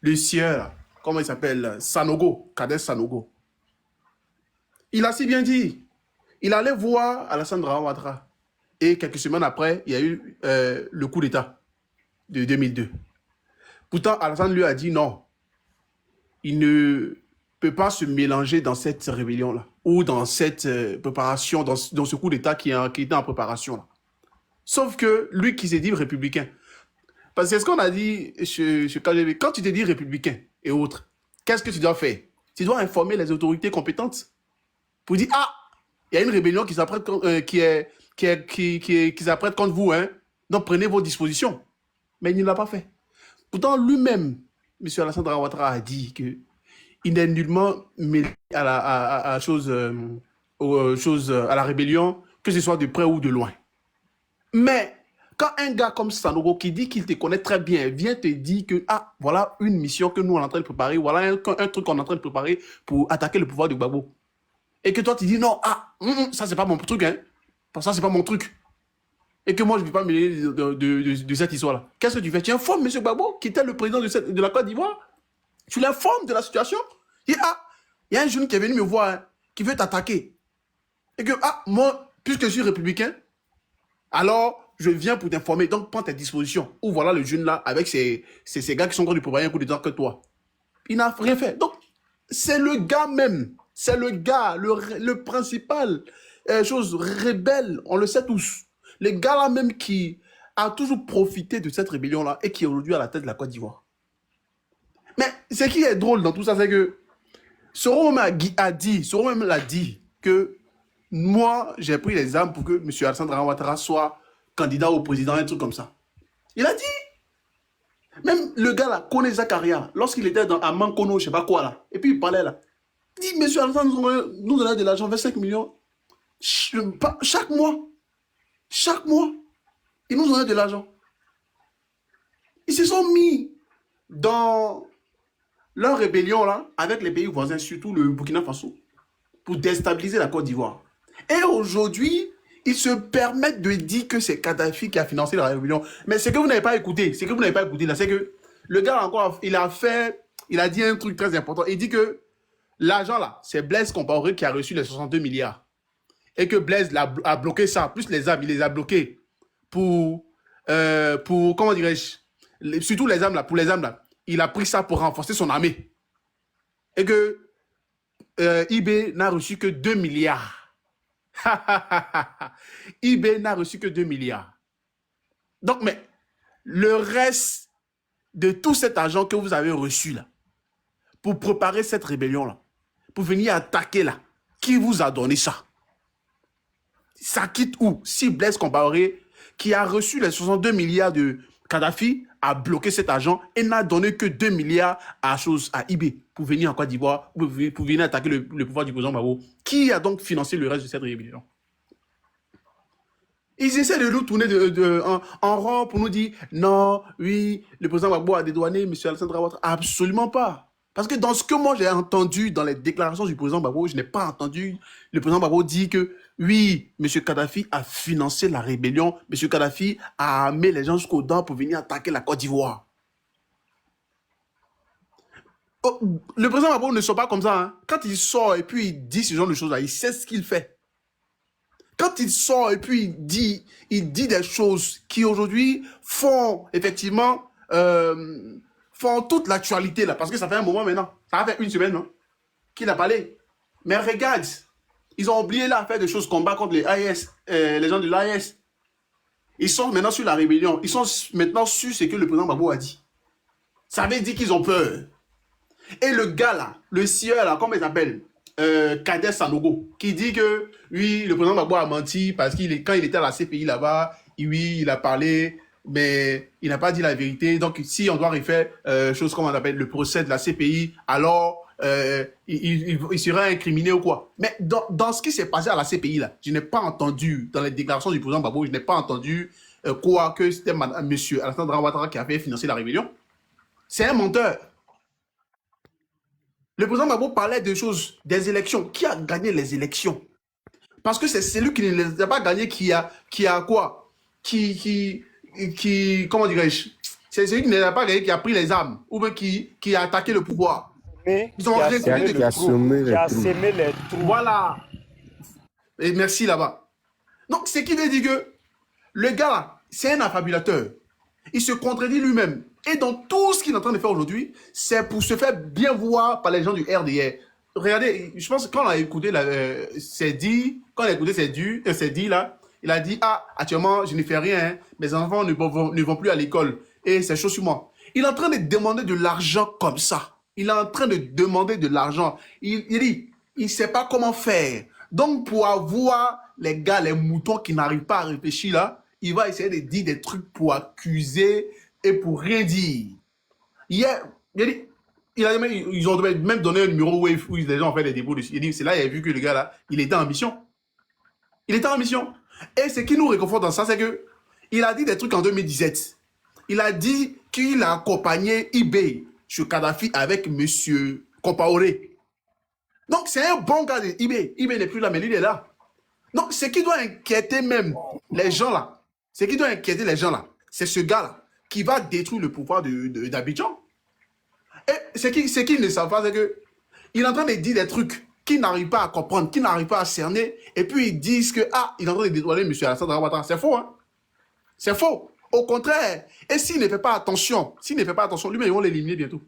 le sieur, comment il s'appelle, Sanogo, Kader Sanogo, il a si bien dit, il allait voir Alassane Dramane Ouattara. Et quelques semaines après, il y a eu le coup d'État de 2002. Pourtant, Alassane lui a dit non. Il ne peut pas se mélanger dans cette rébellion-là ou dans cette préparation, dans ce coup d'État qui était en préparation. Là. Sauf que lui qui s'est dit républicain. Parce que c'est ce qu'on a dit chez KGB. Quand tu te dis républicain et autres, qu'est-ce que tu dois faire? Tu dois informer les autorités compétentes pour dire, ah, il y a une rébellion qui s'apprête qui s'apprête contre vous, hein. Donc prenez vos dispositions. Mais il ne l'a pas fait. Pourtant, lui-même, M. Alassane Dramane Ouattara a dit que il n'est nullement mêlé à la rébellion, que ce soit de près ou de loin. Mais quand un gars comme Sanogo qui dit qu'il te connaît très bien vient te dire que ah, voilà une mission que nous on est en train de préparer, voilà un truc qu'on est en train de préparer pour attaquer le pouvoir de Gbagbo. Et que toi tu dis non, ah, ça c'est pas mon truc, hein. Ça c'est pas mon truc. Et que moi je ne vais pas me mêler de cette histoire-là. Qu'est-ce que tu fais? Tu informes M. Gbagbo, qui était le président de la Côte d'Ivoire. Tu l'informes de la situation. Il dit, ah, il y a un jeune qui est venu me voir, hein, qui veut t'attaquer. Et que, ah, moi, puisque je suis républicain, alors je viens pour t'informer. Donc, prends tes dispositions. Ou voilà le jeune là, avec ces gars qui sont en train de préparer un coup de temps que toi. Il n'a rien fait. Donc, c'est le gars même. C'est le gars, le principal chose rebelle. On le sait tous. Le gars là même qui a toujours profité de cette rébellion là et qui est aujourd'hui à la tête de la Côte d'Ivoire. Mais ce qui est drôle dans tout ça, c'est que Soro même l'a dit que moi, j'ai pris les armes pour que M. Alassane Dramane Ouattara soit candidat au président, un truc comme ça. Il a dit. Même le gars là, Kone Zakaria, lorsqu'il était à Mankono, je sais pas quoi là, et puis il parlait là, il dit, M. Alassane nous donnait de l'argent, 25 millions, chaque mois. Chaque mois, il nous donnait de l'argent. Ils se sont mis dans leur rébellion là, avec les pays voisins, surtout le Burkina Faso, pour déstabiliser la Côte d'Ivoire. Et aujourd'hui, ils se permettent de dire que c'est Kadhafi qui a financé la rébellion. Mais ce que vous n'avez pas écouté, là, c'est que le gars encore, il a dit un truc très important. Il dit que l'argent là, c'est Blaise Compaoré qui a reçu les 62 milliards. Et que Blaise a bloqué ça, plus les armes, il les a bloqués pour comment dirais-je, surtout les armes là, pour les armes là. Il a pris ça pour renforcer son armée. Et que IB n'a reçu que 2 milliards. IB n'a reçu que 2 milliards. Donc, mais le reste de tout cet argent que vous avez reçu là, pour préparer cette rébellion-là, pour venir attaquer là, qui vous a donné ça? Ça quitte où? Si Blaise Compaoré, qui a reçu les 62 milliards de Kadhafi, a bloqué cet argent et n'a donné que 2 milliards à IB pour venir en Côte d'Ivoire, pour venir attaquer le pouvoir du président Gbagbo. Qui a donc financé le reste de cette rébellion? Ils essaient de nous tourner en rond pour nous dire non, oui, le président Gbagbo a dédouané M. Alassane Ouattara. Absolument pas. Parce que dans ce que moi j'ai entendu dans les déclarations du président Gbagbo, je n'ai pas entendu le président Gbagbo dire que oui, M. Kadhafi a financé la rébellion, M. Kadhafi a amené les gens jusqu'aux dents pour venir attaquer la Côte d'Ivoire. Oh, le président Gbagbo ne sort pas comme ça. Hein. Quand il sort et puis il dit ce genre de choses-là, il sait ce qu'il fait. Quand il sort et puis il dit des choses qui aujourd'hui font effectivement font toute l'actualité là, parce que ça fait un moment maintenant, ça fait une semaine non, qu'il a parlé. Mais regarde, ils ont oublié là à faire des choses combat contre les AIS, les gens de l'AIS. Ils sont maintenant sur la rébellion, ils sont maintenant sur ce que le président Gbagbo a dit. Ça veut dire qu'ils ont peur. Et le gars là, le sieur là, comment il s'appelle? Kader Sanogo, qui dit que oui, le président Gbagbo a menti parce qu'il quand il était à la CPI là-bas, oui, il a parlé, mais il n'a pas dit la vérité. Donc, si on doit refaire chose comme on appelle le procès de la CPI, alors il sera incriminé ou quoi. Mais dans ce qui s'est passé à la CPI là, je n'ai pas entendu dans les déclarations du président Gbagbo, je n'ai pas entendu quoi que c'était monsieur Alassane Ouattara qui avait financé la rébellion. C'est un menteur. Le président Gbagbo parlait de choses, des élections. Qui a gagné les élections? Parce que c'est celui qui ne les a pas gagnées qui a quoi? Comment dirais-je? C'est celui qui ne les a pas gagné qui a pris les armes ou bien qui a attaqué le pouvoir. Ils ont qui a semé les trous. Voilà. Et merci là-bas. Donc, ce qui veut dire que le gars là, c'est un affabulateur. Il se contredit lui-même. Et dans tout ce qu'il est en train de faire aujourd'hui, c'est pour se faire bien voir par les gens du RDR. Regardez, je pense que quand on a écouté c'est dit là, il a dit, ah, actuellement, je ne fais rien, hein, mes enfants ne vont plus à l'école, et c'est chaud sur moi. Il est en train de demander de l'argent comme ça. Il est en train de demander de l'argent. Il dit, il ne sait pas comment faire. Donc, pour avoir les gars, les moutons qui n'arrivent pas à réfléchir là, il va essayer de dire des trucs pour accuser et pour rien dire. Hier, ils ont même donné un numéro où les gens ont fait des dépôts dessus. Il dit, c'est là, il a vu que le gars là, il était en mission. Il était en mission. Et ce qui nous réconforte dans ça, c'est que il a dit des trucs en 2017. Il a dit qu'il a accompagné eBay sur Kadhafi avec M. Compaoré. Donc, c'est un bon gars de eBay. eBay n'est plus là, mais lui, il est là. Donc, ce qui doit inquiéter même les gens là, c'est ce gars-là qui va détruire le pouvoir d'Abidjan. Et ce qu'ils ne savent pas, c'est qu'il est en train de dire des trucs qu'ils n'arrivent pas à comprendre, qu'ils n'arrivent pas à cerner, et puis ils disent que, ah, il est en train de dédouaner M. Alassane Ouattara. C'est faux, hein? C'est faux. Au contraire. Et s'il ne fait pas attention, lui-même, ils vont l'éliminer bientôt.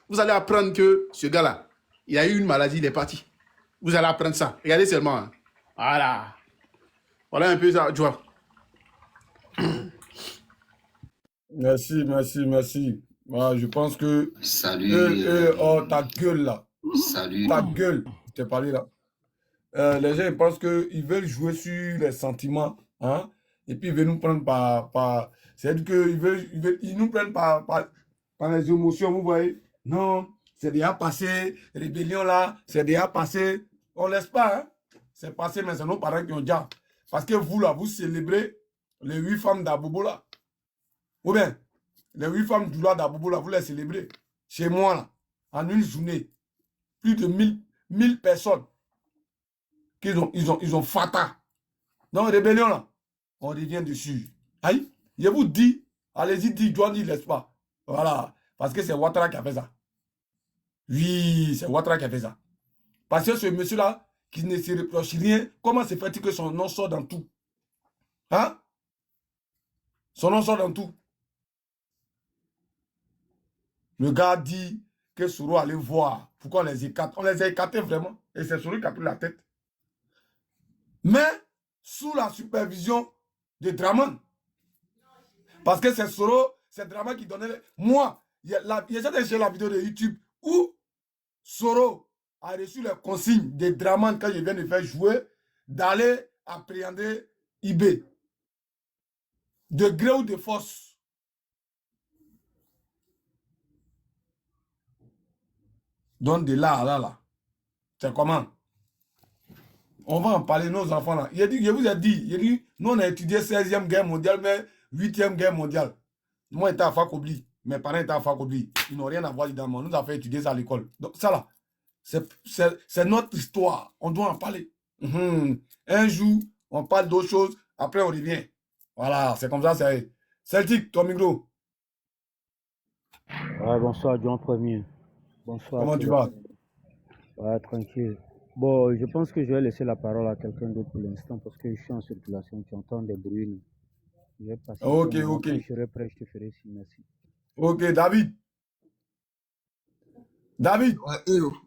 Vous allez apprendre que ce gars-là, il a eu une maladie, il est parti. Vous allez apprendre ça. Regardez seulement. Hein. Voilà. Voilà un peu ça, tu vois. Merci. Voilà, je pense que... Salut. Oh, ta gueule là. Salut. Ta gueule. Je t'ai parlé là. Les gens ils pensent qu'ils veulent jouer sur les sentiments. Hein? Et puis ils veulent nous prendre par... C'est-à-dire qu'ils nous prennent par les émotions, vous voyez. Non, c'est déjà passé. Rébellion là, c'est déjà passé. On ne laisse pas. Hein? C'est passé, mais c'est nos parents qui ont déjà. Parce que vous là, vous célébrez les 8 femmes d'Abobo là. Ou bien, les 8 femmes du loi d'Abobo là, vous les célébrez. Chez moi là, en une journée, plus de 1000 personnes qu'ils ont fata. Dans la rébellion là, on revient dessus. Aïe, je vous dis, allez-y, dis, doit dire, laisse pas. Voilà, parce que c'est Ouattara qui a fait ça. Oui, c'est Ouattara qui a fait ça. Parce que ce monsieur-là, qui ne se reproche rien, comment se fait-il que son nom sort dans tout? Hein? Son nom sort dans tout. Le gars dit que Soro allait voir pourquoi on les écarte. On les a écartés vraiment. Et c'est Soro qui a pris la tête. Mais sous la supervision de Draman. Parce que c'est Soro c'est Draman qui donnait... Moi, j'ai la vidéo de YouTube où Soro a reçu les consignes de Draman quand je viens de faire jouer d'aller appréhender IB. De gré ou de force. Donc de là à là. C'est comment? On va en parler, nos enfants là. Je vous ai dit, nous on a étudié 16e guerre mondiale, mais 8e guerre mondiale. Moi j'étais à Fakobli, mes parents étaient à Fakobli. Ils n'ont rien à voir dedans. Nous avons fait étudier ça à l'école. Donc ça là, c'est notre histoire. On doit en parler. Un jour, on parle d'autres choses, après on revient. Voilà, c'est comme ça, c'est Celtic, ton micro. Ouais, bonsoir, John Premier. Bonsoir. Comment tu vas? Ouais, tranquille. Bon, je pense que je vais laisser la parole à quelqu'un d'autre pour l'instant parce que je suis en circulation, tu entends des bruits. Je vais passer. Ok. Quand je serai prêt, je te ferai signe. Merci. Ok, David.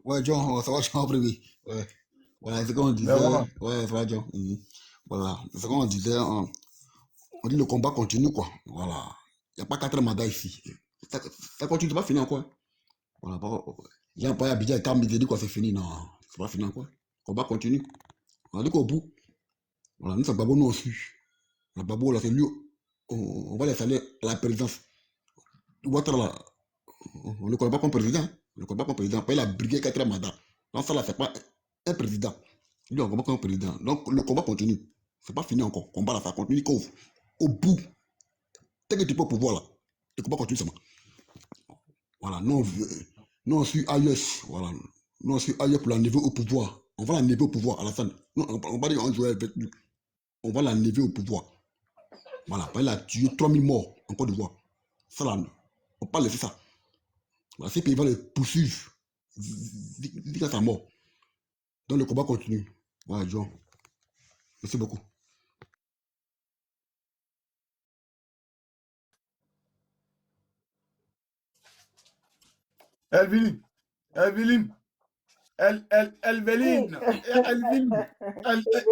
Ouais, John, ça va, John Premier. Ouais. Voilà, c'est comme on disait. Ouais, ça va, John. Voilà, c'est comme on disait. On dit le combat continue, quoi. Voilà. Il n'y a pas 4 mandats ici. Ça continue, c'est pas fini encore. Voilà. Il y a un peu Abidjan et Tam, il dit quoi, c'est fini. Non, c'est pas fini encore. Le combat continue. On dit qu'au bout, voilà, nous, c'est Babo, nous aussi. Le Babo, là, c'est lui. On va les saluer à la présidence. Ouattara, là, on ne le connaît pas comme président. On ne le connaît pas comme président. Après, il a brigué 4 mandats. Donc, ça, là, c'est pas un président. Lui, on ne combat comme président. Donc, le combat continue. C'est pas fini encore. Le combat, là, ça continue. Au bout, dès que tu peux au pouvoir, là, le combat continue seulement. Voilà, nous, on suit ailleurs. Voilà, nous, on suit ailleurs pour l'enlever au pouvoir. On va l'enlever au pouvoir, à la fin. Non, on va dire qu'on joue avec lui. On va l'enlever au pouvoir. Voilà, il a tué 3000 morts en Côte d'Ivoire. Ça, là, on ne peut pas laisser ça. Voilà, ces pays vont le poursuivre jusqu'à sa mort. Donc, le combat continue. Voilà, John. Merci beaucoup. Elveline.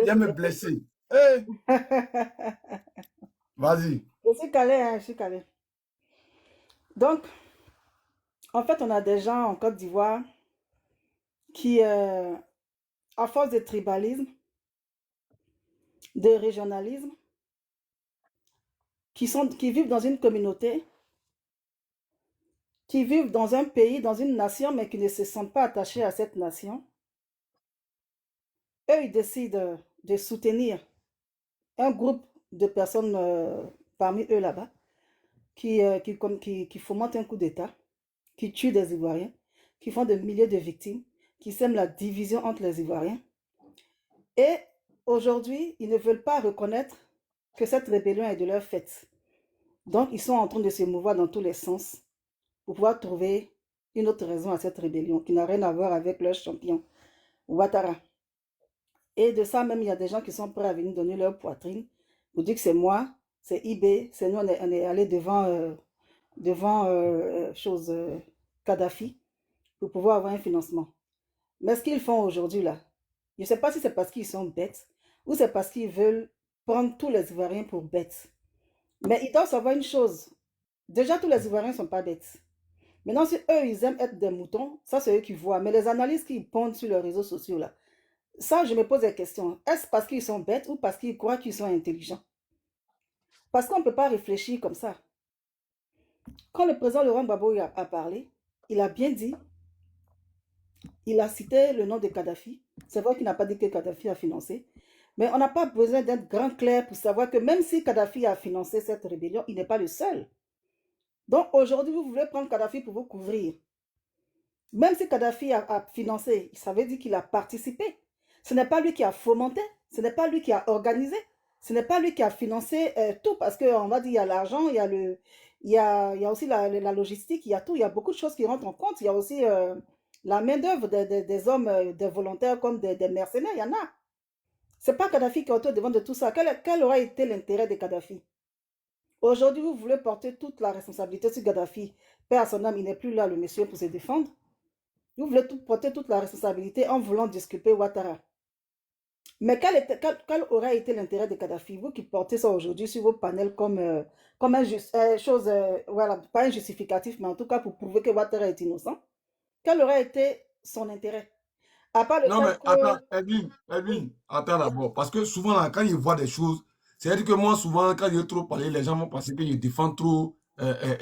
Viens me blesser. Hey. Vas-y. Je suis calé. Donc, en fait, on a des gens en Côte d'Ivoire qui, à force de tribalisme, de régionalisme, qui vivent dans une communauté, qui vivent dans un pays, dans une nation, mais qui ne se sentent pas attachés à cette nation. Eux, ils décident de soutenir un groupe de personnes parmi eux là-bas qui fomentent un coup d'État, qui tuent des Ivoiriens, qui font des milliers de victimes, qui sèment la division entre les Ivoiriens. Et aujourd'hui, ils ne veulent pas reconnaître que cette rébellion est de leur fait. Donc, ils sont en train de se mouvoir dans tous les sens pour pouvoir trouver une autre raison à cette rébellion qui n'a rien à voir avec leur champion, Ouattara. Et de ça même, il y a des gens qui sont prêts à venir donner leur poitrine pour dire que c'est moi, c'est IB, c'est nous, on est allé devant Kadhafi pour pouvoir avoir un financement. Mais ce qu'ils font aujourd'hui là, je ne sais pas si c'est parce qu'ils sont bêtes ou c'est parce qu'ils veulent prendre tous les Ivoiriens pour bêtes. Mais ils doivent savoir une chose. Déjà, tous les Ivoiriens ne sont pas bêtes. Maintenant, si eux, ils aiment être des moutons, ça c'est eux qui voient. Mais les analyses qu'ils pondent sur les réseaux sociaux là, ça, je me pose des questions. Est-ce parce qu'ils sont bêtes ou parce qu'ils croient qu'ils sont intelligents? Parce qu'on ne peut pas réfléchir comme ça. Quand le président Laurent Gbagbo a parlé, il a bien dit, il a cité le nom de Kadhafi. C'est vrai qu'il n'a pas dit que Kadhafi a financé, mais on n'a pas besoin d'être grand clair pour savoir que même si Kadhafi a financé cette rébellion, il n'est pas le seul. Donc aujourd'hui, vous voulez prendre Kadhafi pour vous couvrir. Même si Kadhafi a financé, ça veut dire qu'il a participé. Ce n'est pas lui qui a fomenté, ce n'est pas lui qui a organisé, ce n'est pas lui qui a financé tout, parce qu'on va dire il y a l'argent, il y a aussi la logistique, il y a tout, il y a beaucoup de choses qui rentrent en compte. Il y a aussi la main-d'œuvre des hommes, des volontaires comme des mercenaires, il y en a. Ce n'est pas Kadhafi qui est au devant de tout ça. Quel aurait été l'intérêt de Kadhafi? Aujourd'hui, vous voulez porter toute la responsabilité sur Kadhafi. Père à son âme, il n'est plus là, le monsieur, pour se défendre. Vous voulez porter toute la responsabilité en voulant disculper Ouattara. Mais quel aurait été l'intérêt de Kadhafi, vous qui portez ça aujourd'hui sur vos panels comme, comme chose, voilà, pas un justificatif, mais en tout cas pour prouver que Ouattara est innocent? Quel aurait été son intérêt? À part le Non, mais fait que... attends, Edwin, attends d'abord. Parce que souvent, là, quand ils voient des choses, c'est-à-dire que moi, souvent, quand j'ai trop parlé, les gens vont penser que je défends trop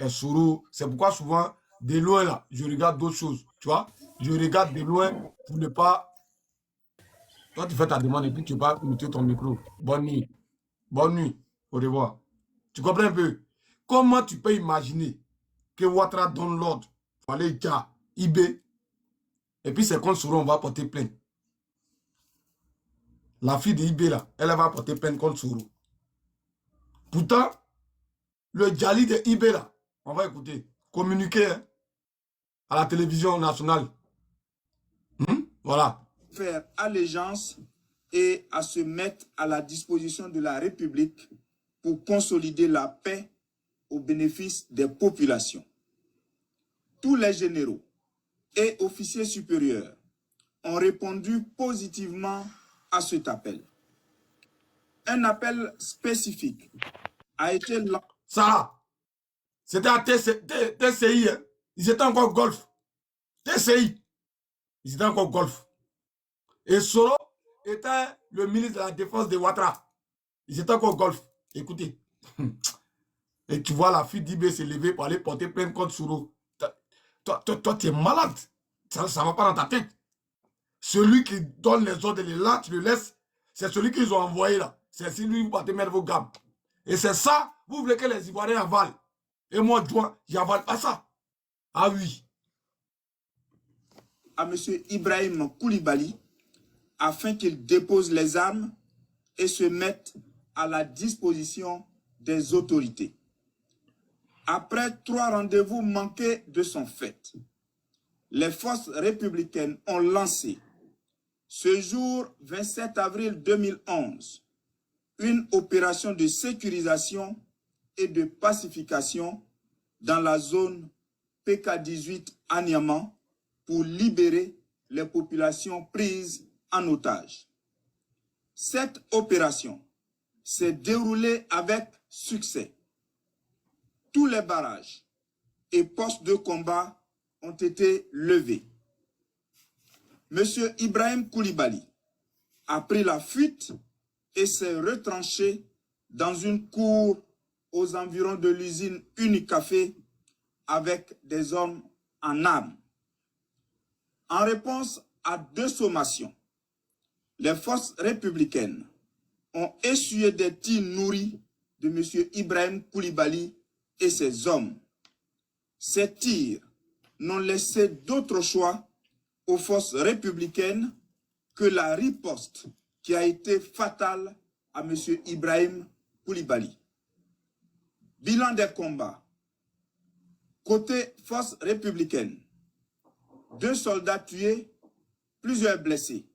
Soro. C'est pourquoi, souvent, de loin, là, je regarde d'autres choses. Tu vois? Je regarde de loin pour ne pas. Toi, tu fais ta demande et puis tu vas muter ton micro. Bonne nuit. Bonne nuit. Au revoir. Tu comprends un peu? Comment tu peux imaginer que Ouattara donne l'ordre pour aller dire IB et puis c'est contre Soro, on va porter plainte. La fille de IB, là, elle va porter plainte contre Soro. Pourtant, le Djali de IB, là, on va écouter, communiquer hein, à la télévision nationale. Voilà. Faire allégeance et à se mettre à la disposition de la République pour consolider la paix au bénéfice des populations. Tous les généraux et officiers supérieurs ont répondu positivement à cet appel. Un appel spécifique a été lancé. Ça, c'était à TCI. Hein. Ils étaient encore golf. TCI. Ils étaient encore golf. Et Soro était le ministre de la Défense de Ouattara. Ils étaient encore golf. Écoutez. Et tu vois la fille d'IB s'est levée pour aller porter plainte contre Soro. Toi, tu es malade. Ça ne va pas dans ta tête. Celui qui donne les ordres, là, tu le laisses. C'est celui qu'ils ont envoyé là. C'est celui qui va te mettre vos gammes. Et c'est ça, vous voulez que les Ivoiriens avalent. Et moi, j'avale pas ça. Ah oui. À M. Ibrahim Koulibaly, afin qu'il dépose les armes et se mette à la disposition des autorités. Après 3 rendez-vous manqués de son fait, les forces républicaines ont lancé, ce jour 27 avril 2011, une opération de sécurisation et de pacification dans la zone PK18 à Niamey pour libérer les populations prises en otage. Cette opération s'est déroulée avec succès. Tous les barrages et postes de combat ont été levés. M. Ibrahim Koulibaly a pris la fuite et s'est retranché dans une cour aux environs de l'usine Unicafé avec des hommes en armes. En réponse à 2 sommations, les forces républicaines ont essuyé des tirs nourris de M. Ibrahim Koulibaly et ses hommes. Ces tirs n'ont laissé d'autre choix aux forces républicaines que la riposte qui a été fatale à M. Ibrahim Koulibaly. Bilan des combats. Côté forces républicaines, 2 soldats tués, plusieurs blessés.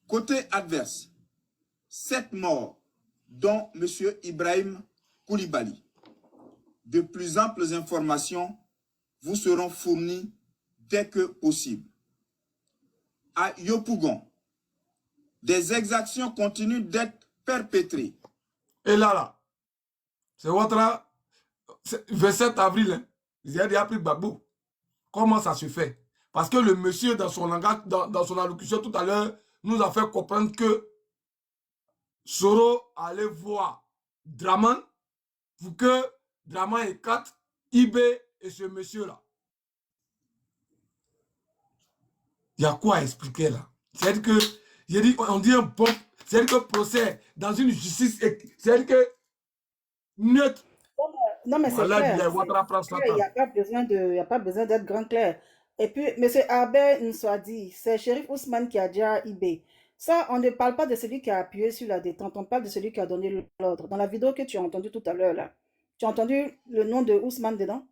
Côté adverse, 7 morts, dont M. Ibrahim Koulibaly. De plus amples informations vous seront fournies dès que possible. À Yopougon, des exactions continuent d'être perpétrées. Et là, c'est Ouattara, 27 avril, hein, il a déjà pris Gbagbo. Comment ça se fait? Parce que le monsieur, dans son langage, dans son allocution tout à l'heure, nous a fait comprendre que Soro allait voir Draman pour que Draman écarte IB et ce monsieur-là. Il y a quoi à expliquer là? C'est-à-dire que, j'ai dit, on dit un bon, c'est-à-dire que procès dans une justice, c'est-à-dire que neutre. Non, mais c'est clair. Il n'y a pas besoin d'être grand clair. Et puis, M. Albert Nswadi, c'est Shérif Ousmane qui a dit à IB. Ça, on ne parle pas de celui qui a appuyé sur la détente, on parle de celui qui a donné l'ordre. Dans la vidéo que tu as entendue tout à l'heure, là, tu as entendu le nom de Ousmane dedans?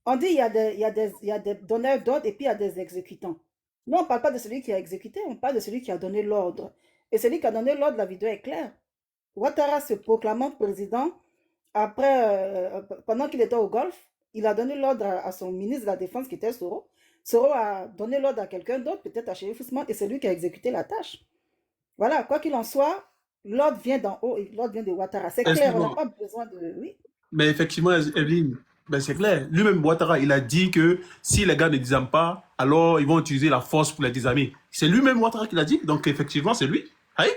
On dit il y a des donneurs d'ordre et puis il y a des exécutants. Nous, on ne parle pas de celui qui a exécuté, on parle de celui qui a donné l'ordre. Et celui qui a donné l'ordre, la vidéo est claire. Ouattara se proclamant président après, pendant qu'il était au Golfe, il a donné l'ordre à son ministre de la Défense qui était Soro. Soro a donné l'ordre à quelqu'un d'autre, peut-être à Chérif Ousmane, et c'est lui qui a exécuté la tâche. Voilà, quoi qu'il en soit, l'ordre vient d'en haut et l'ordre vient de Ouattara. C'est clair, on n'a pas besoin de... Oui. Mais effectivement, Evelyne, ben c'est clair. Lui-même, Ouattara, il a dit que si les gars ne désarment pas, alors ils vont utiliser la force pour les désarmer. C'est lui-même, Ouattara, qui l'a dit. Donc, effectivement, c'est lui. Aïe.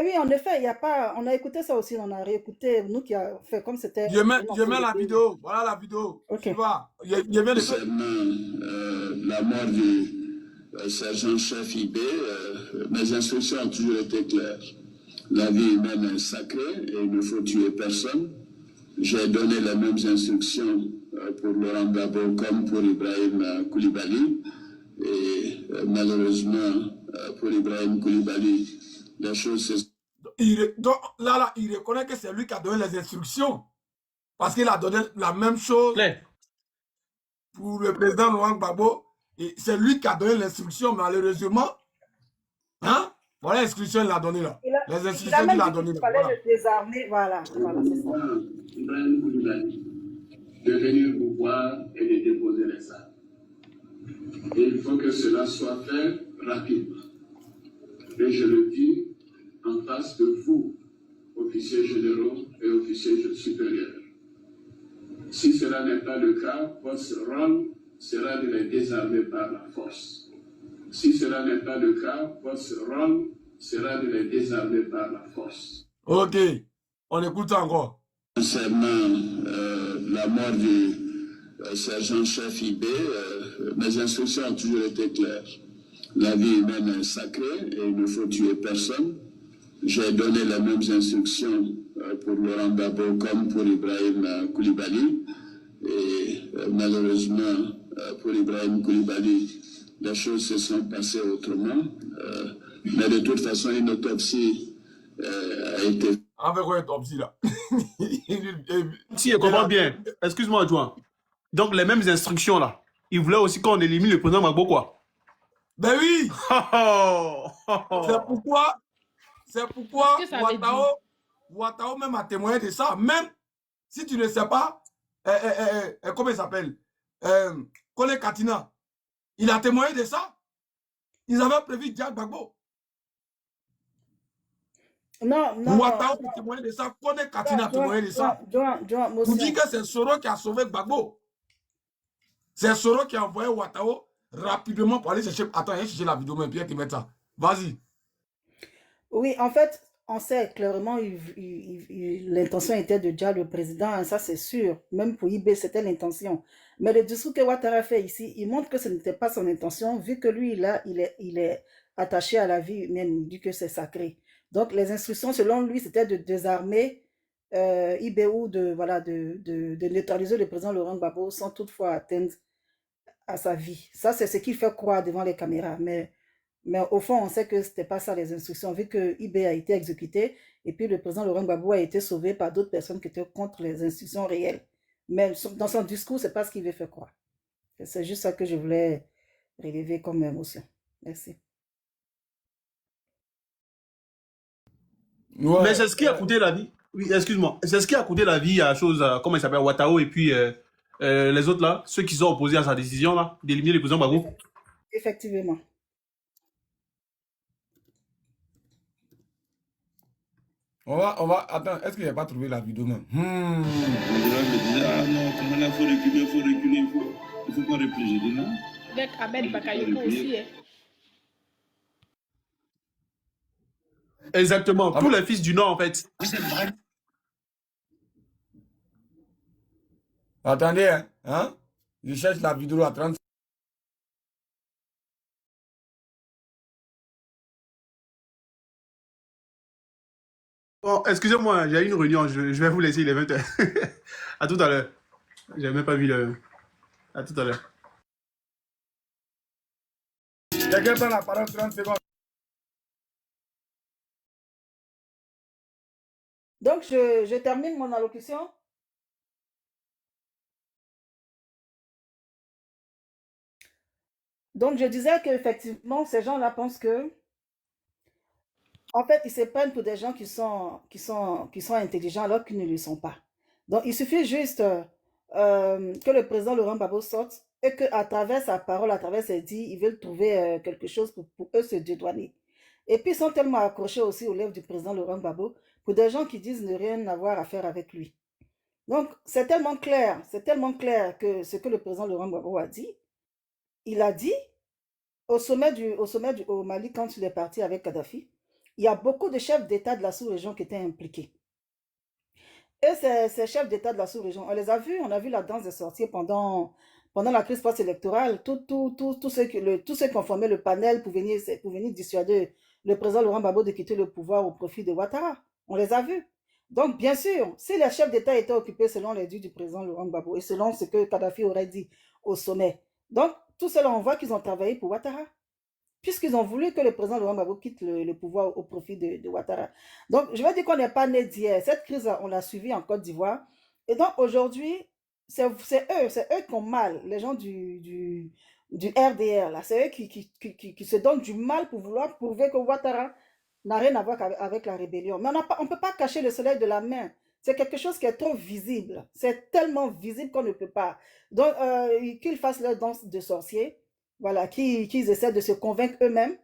Oui, en effet, il y a pas... On a écouté ça aussi, on a réécouté, nous qui a fait comme c'était... Je mets la vidéo, voilà la vidéo. Ok. Tu vois, Concernant la mort du sergent-chef IB, mes instructions ont toujours été claires. La vie humaine est sacrée et il ne faut tuer personne. J'ai donné les mêmes instructions pour Laurent Gbagbo comme pour Ibrahim Koulibaly. Et malheureusement, pour Ibrahim Koulibaly, la chose se... Donc là, il reconnaît que c'est lui qui a donné les instructions. Parce qu'il a donné la même chose pour le président Laurent Gbagbo. Et c'est lui qui a donné l'instruction, malheureusement. Hein? Voilà l'instruction qu'il a donnée là. Les instructions qu'il a données là. Il fallait le désarmer, voilà c'est ça. Ibrahim Koulibaly de venir vous voir et de déposer les armes. Et il faut que cela soit fait rapidement. Et je le dis en face de vous, officiers généraux et officiers supérieurs. Si cela n'est pas le cas, votre rôle sera de les désarmer par la force. Si cela n'est pas le cas, votre rôle sera de les désarmer par la force. Ok, on écoute ça encore. Concernant la mort du sergent-chef IB, mes instructions ont toujours été claires. La vie humaine est sacrée et il ne faut tuer personne. J'ai donné les mêmes instructions pour Laurent Gbagbo comme pour Ibrahim Koulibaly. Et malheureusement, pour Ibrahim Koulibaly, les choses se sont passées autrement. Mais de toute façon, une autopsie a été... Avec quoi autopsie là? Si je comprends bien, excuse-moi, adjoint. Donc, les mêmes instructions là, il voulait aussi qu'on élimine le président Gbagbo, quoi? Ben oui! C'est pourquoi Ouattao même a témoigné de ça. Même si tu ne sais pas, comment il s'appelle? Kole Katina. Il a témoigné de ça. Ils avaient prévu Diak Gbagbo. Non. Ouattao a témoigné de ça. Kole Katina a témoigné de ça. Vous dites que c'est Soro qui a sauvé Gbagbo. C'est Soro qui a envoyé Ouattao rapidement pour aller chercher. Attends, il chercher la vidéo, mais Pierre, tu mets ça. Vas-y. Oui, en fait, on sait clairement l'intention était de dire le président, hein, ça c'est sûr. Même pour IB, c'était l'intention. Mais le discours que Ouattara fait ici, il montre que ce n'était pas son intention, vu que lui, là, il est attaché à la vie humaine, il dit que c'est sacré. Donc, les instructions, selon lui, c'était de désarmer IB ou de neutraliser le président Laurent Gbagbo sans toutefois atteindre à sa vie. Ça, c'est ce qu'il fait croire devant les caméras. Mais au fond, on sait que ce n'était pas ça les instructions, vu que IB a été exécuté et puis le président Laurent Gbagbo a été sauvé par d'autres personnes qui étaient contre les instructions réelles. Mais dans son discours, ce n'est pas ce qu'il veut faire croire. C'est juste ça que je voulais relever comme émotion. Merci. Ouais, mais c'est ce qui a coûté la vie. Oui, excuse-moi. C'est ce qui a coûté la vie à chose, comment il s'appelle, Ouattao et puis les autres là, ceux qui sont opposés à sa décision là, d'éliminer le président Gbagbo. Effectivement. On va, attends, est-ce qu'il n'a pas trouvé la vidéo même? Les gens me disaient, ah non, comment il faut reculer, il faut qu'on replie. J'ai dit non. Avec Ahmed Bakayoko aussi, hein. Exactement, tous les fils du Nord en fait. C'est vrai. Attendez, hein? Je cherche la vidéo à 30. Bon, excusez-moi, j'ai une réunion, je vais vous laisser, il est 20h. À tout à l'heure. J'ai même pas vu le... À tout à l'heure. Quelqu'un prend la parole 30 secondes. Donc, je termine mon allocution. Donc, je disais qu'effectivement, ces gens-là pensent que, en fait, ils se prennent pour des gens qui sont intelligents alors qu'ils ne le sont pas. Donc, il suffit juste que le président Laurent Gbagbo sorte et qu'à travers sa parole, à travers ses dits, ils veulent trouver quelque chose pour eux se dédouaner. Et puis, ils sont tellement accrochés aussi aux lèvres du président Laurent Gbagbo pour des gens qui disent ne rien avoir à faire avec lui. Donc, c'est tellement clair que ce que le président Laurent Gbagbo a dit. Il a dit, au Mali, quand il est parti avec Kadhafi, il y a beaucoup de chefs d'État de la sous-région qui étaient impliqués. Et ces chefs d'État de la sous-région, on les a vus, on a vu la danse des sorciers pendant la crise post-électorale. Tous ceux qui ont formé le panel pour venir dissuader le président Laurent Gbagbo de quitter le pouvoir au profit de Ouattara. On les a vus. Donc, bien sûr, si les chefs d'État étaient occupés selon les dits du président Laurent Gbagbo et selon ce que Kadhafi aurait dit au sommet, donc, tout cela, on voit qu'ils ont travaillé pour Ouattara, puisqu'ils ont voulu que le président Laurent Gbagbo quitte le pouvoir au profit de Ouattara. Donc, je vais dire qu'on n'est pas né d'hier. Cette crise, on l'a suivie en Côte d'Ivoire. Et donc, aujourd'hui, c'est eux qui ont mal, les gens du RDR, là. C'est eux qui se donnent du mal pour vouloir prouver que Ouattara n'a rien à voir avec la rébellion. Mais on ne peut pas cacher le soleil de la main. C'est quelque chose qui est trop visible. C'est tellement visible qu'on ne peut pas. Donc, qu'ils fassent leur danse de sorciers, voilà, qu'ils essaient de se convaincre eux-mêmes,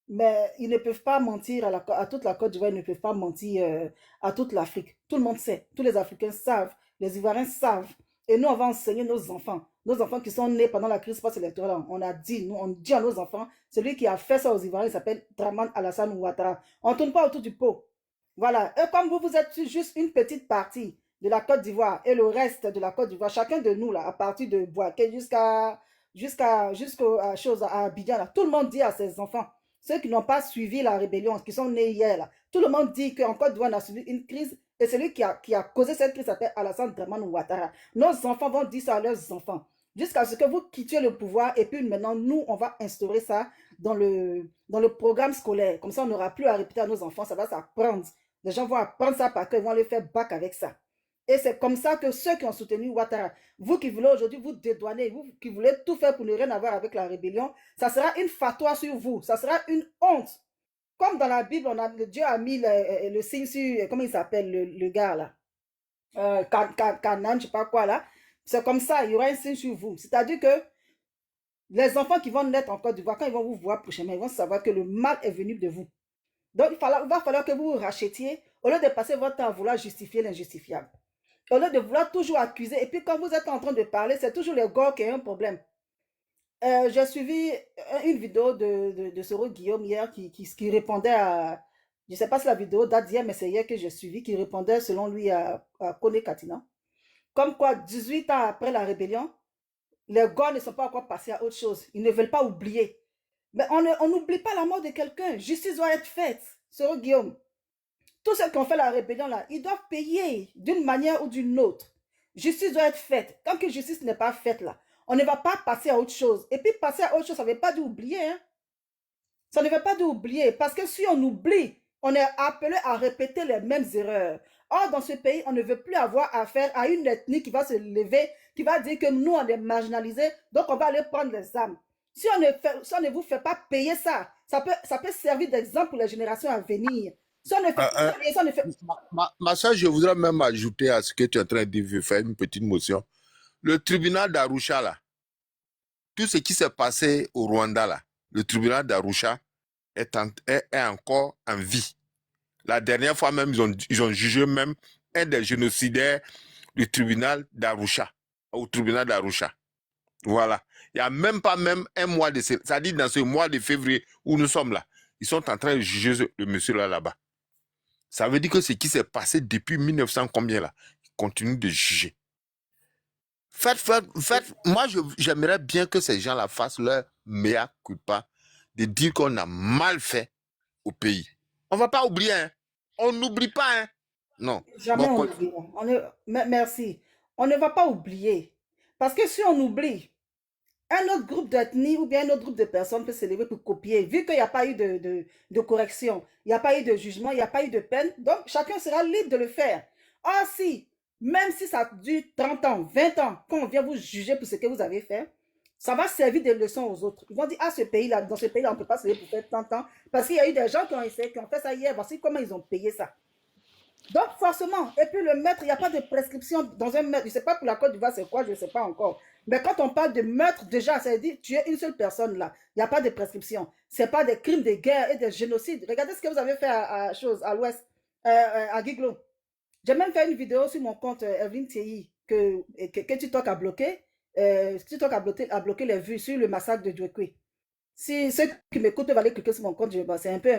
mais ils ne peuvent pas mentir à toute la Côte d'Ivoire, ils ne peuvent pas mentir à toute l'Afrique. Tout le monde sait, tous les Africains savent, les Ivoiriens savent. Et nous, on va enseigner nos enfants qui sont nés pendant la crise post-électorale. On dit à nos enfants, celui qui a fait ça aux Ivoiriens, il s'appelle Dramane Alassane Ouattara. On ne tourne pas autour du pot. Voilà. Et comme vous êtes juste une petite partie de la Côte d'Ivoire et le reste de la Côte d'Ivoire, chacun de nous, là, à partir de Boaké jusqu'à Abidjan, là, tout le monde dit à ses enfants, ceux qui n'ont pas suivi la rébellion, qui sont nés hier, là, tout le monde dit qu'en Côte d'Ivoire, on a subi une crise, et celui qui a causé cette crise s'appelle Alassane Dramane Ouattara. Nos enfants vont dire ça à leurs enfants, jusqu'à ce que vous quittiez le pouvoir, et puis maintenant, nous, on va instaurer ça dans le programme scolaire. Comme ça, on n'aura plus à répéter à nos enfants, ça va s'apprendre. Les gens vont apprendre ça par cœur, ils vont aller faire bac avec ça. Et c'est comme ça que ceux qui ont soutenu Ouattara, vous qui voulez aujourd'hui vous dédouaner, vous qui voulez tout faire pour ne rien avoir avec la rébellion, ça sera une fatwa sur vous, ça sera une honte. Comme dans la Bible, Dieu a mis le signe sur, comment il s'appelle, le gars là, Canaan, je ne sais pas quoi là. C'est comme ça, il y aura un signe sur vous. C'est-à-dire que les enfants qui vont naître en Côte d'Ivoire, quand ils vont vous voir prochainement, ils vont savoir que le mal est venu de vous. Donc, il va falloir que vous vous rachetiez, au lieu de passer votre temps à vouloir justifier l'injustifiable. Au lieu de vouloir toujours accuser, et puis quand vous êtes en train de parler, c'est toujours les gars qui ont un problème. J'ai suivi une vidéo de Soro Guillaume hier qui répondait à, je ne sais pas si la vidéo date d'hier, mais c'est hier que j'ai suivi, qui répondait selon lui à Kone Katina. Comme quoi, 18 ans après la rébellion, les gars ne sont pas encore passés à autre chose. Ils ne veulent pas oublier. Mais on n'oublie pas la mort de quelqu'un. Justice doit être faite, Soro Guillaume. Tous ceux qui ont fait la rébellion là, ils doivent payer d'une manière ou d'une autre. Justice doit être faite. Tant que justice n'est pas faite là, on ne va pas passer à autre chose. Et puis passer à autre chose, ça ne veut pas dire oublier. Hein? Ça ne veut pas dire oublier. Parce que si on oublie, on est appelé à répéter les mêmes erreurs. Or, dans ce pays, on ne veut plus avoir affaire à une ethnie qui va se lever, qui va dire que nous, on est marginalisés, donc on va aller prendre les armes. Si on ne vous fait pas payer ça, ça peut servir d'exemple pour les générations à venir. Si on ne fait, ma soeur, je voudrais même ajouter à ce que tu es en train de dire, faire une petite motion. Le tribunal d'Arusha, là, tout ce qui s'est passé au Rwanda, là, le tribunal d'Arusha est encore en vie. La dernière fois même, ils ont jugé même un des génocidaires du tribunal d'Arusha, au tribunal d'Arusha. Voilà. Il n'y a même pas un mois de... C'est-à-dire dans ce mois de février où nous sommes là, ils sont en train de juger le monsieur là-bas. Ça veut dire que ce qui s'est passé depuis 1900 combien là, ils continuent de juger. Moi, j'aimerais bien que ces gens-là fassent leur mea culpa de dire qu'on a mal fait au pays. On ne va pas oublier, hein. On n'oublie pas, hein. Non. Jamais on oublie. Merci. On ne va pas oublier. Parce que si on oublie, un autre groupe d'ethnie ou bien un autre groupe de personnes peut se lever pour copier. Vu qu'il n'y a pas eu de correction, il n'y a pas eu de jugement, il n'y a pas eu de peine, donc chacun sera libre de le faire. Or si, même si ça dure 30 ans, 20 ans, quand on vient vous juger pour ce que vous avez fait, ça va servir de leçon aux autres. Ils vont dire, ah, ce pays-là, dans ce pays-là, on ne peut pas se lever pour faire 30 ans, parce qu'il y a eu des gens qui ont essayé, qui ont fait ça hier, voici comment ils ont payé ça. Donc, forcément, et puis le meurtre, il n'y a pas de prescription dans un meurtre. Je ne sais pas pour la Côte d'Ivoire, c'est quoi, je ne sais pas encore. Mais quand on parle de meurtre, déjà, ça veut dire tuer une seule personne là. Il n'y a pas de prescription. Ce n'est pas des crimes de guerre et des génocides. Regardez ce que vous avez fait à l'ouest, à Guiglo. J'ai même fait une vidéo sur mon compte Evelyne Thierry que TikTok a bloqué. TikTok a bloqué les vues sur le massacre de Djouekwe. Si ceux qui m'écoutent veulent aller cliquer sur mon compte, c'est un peu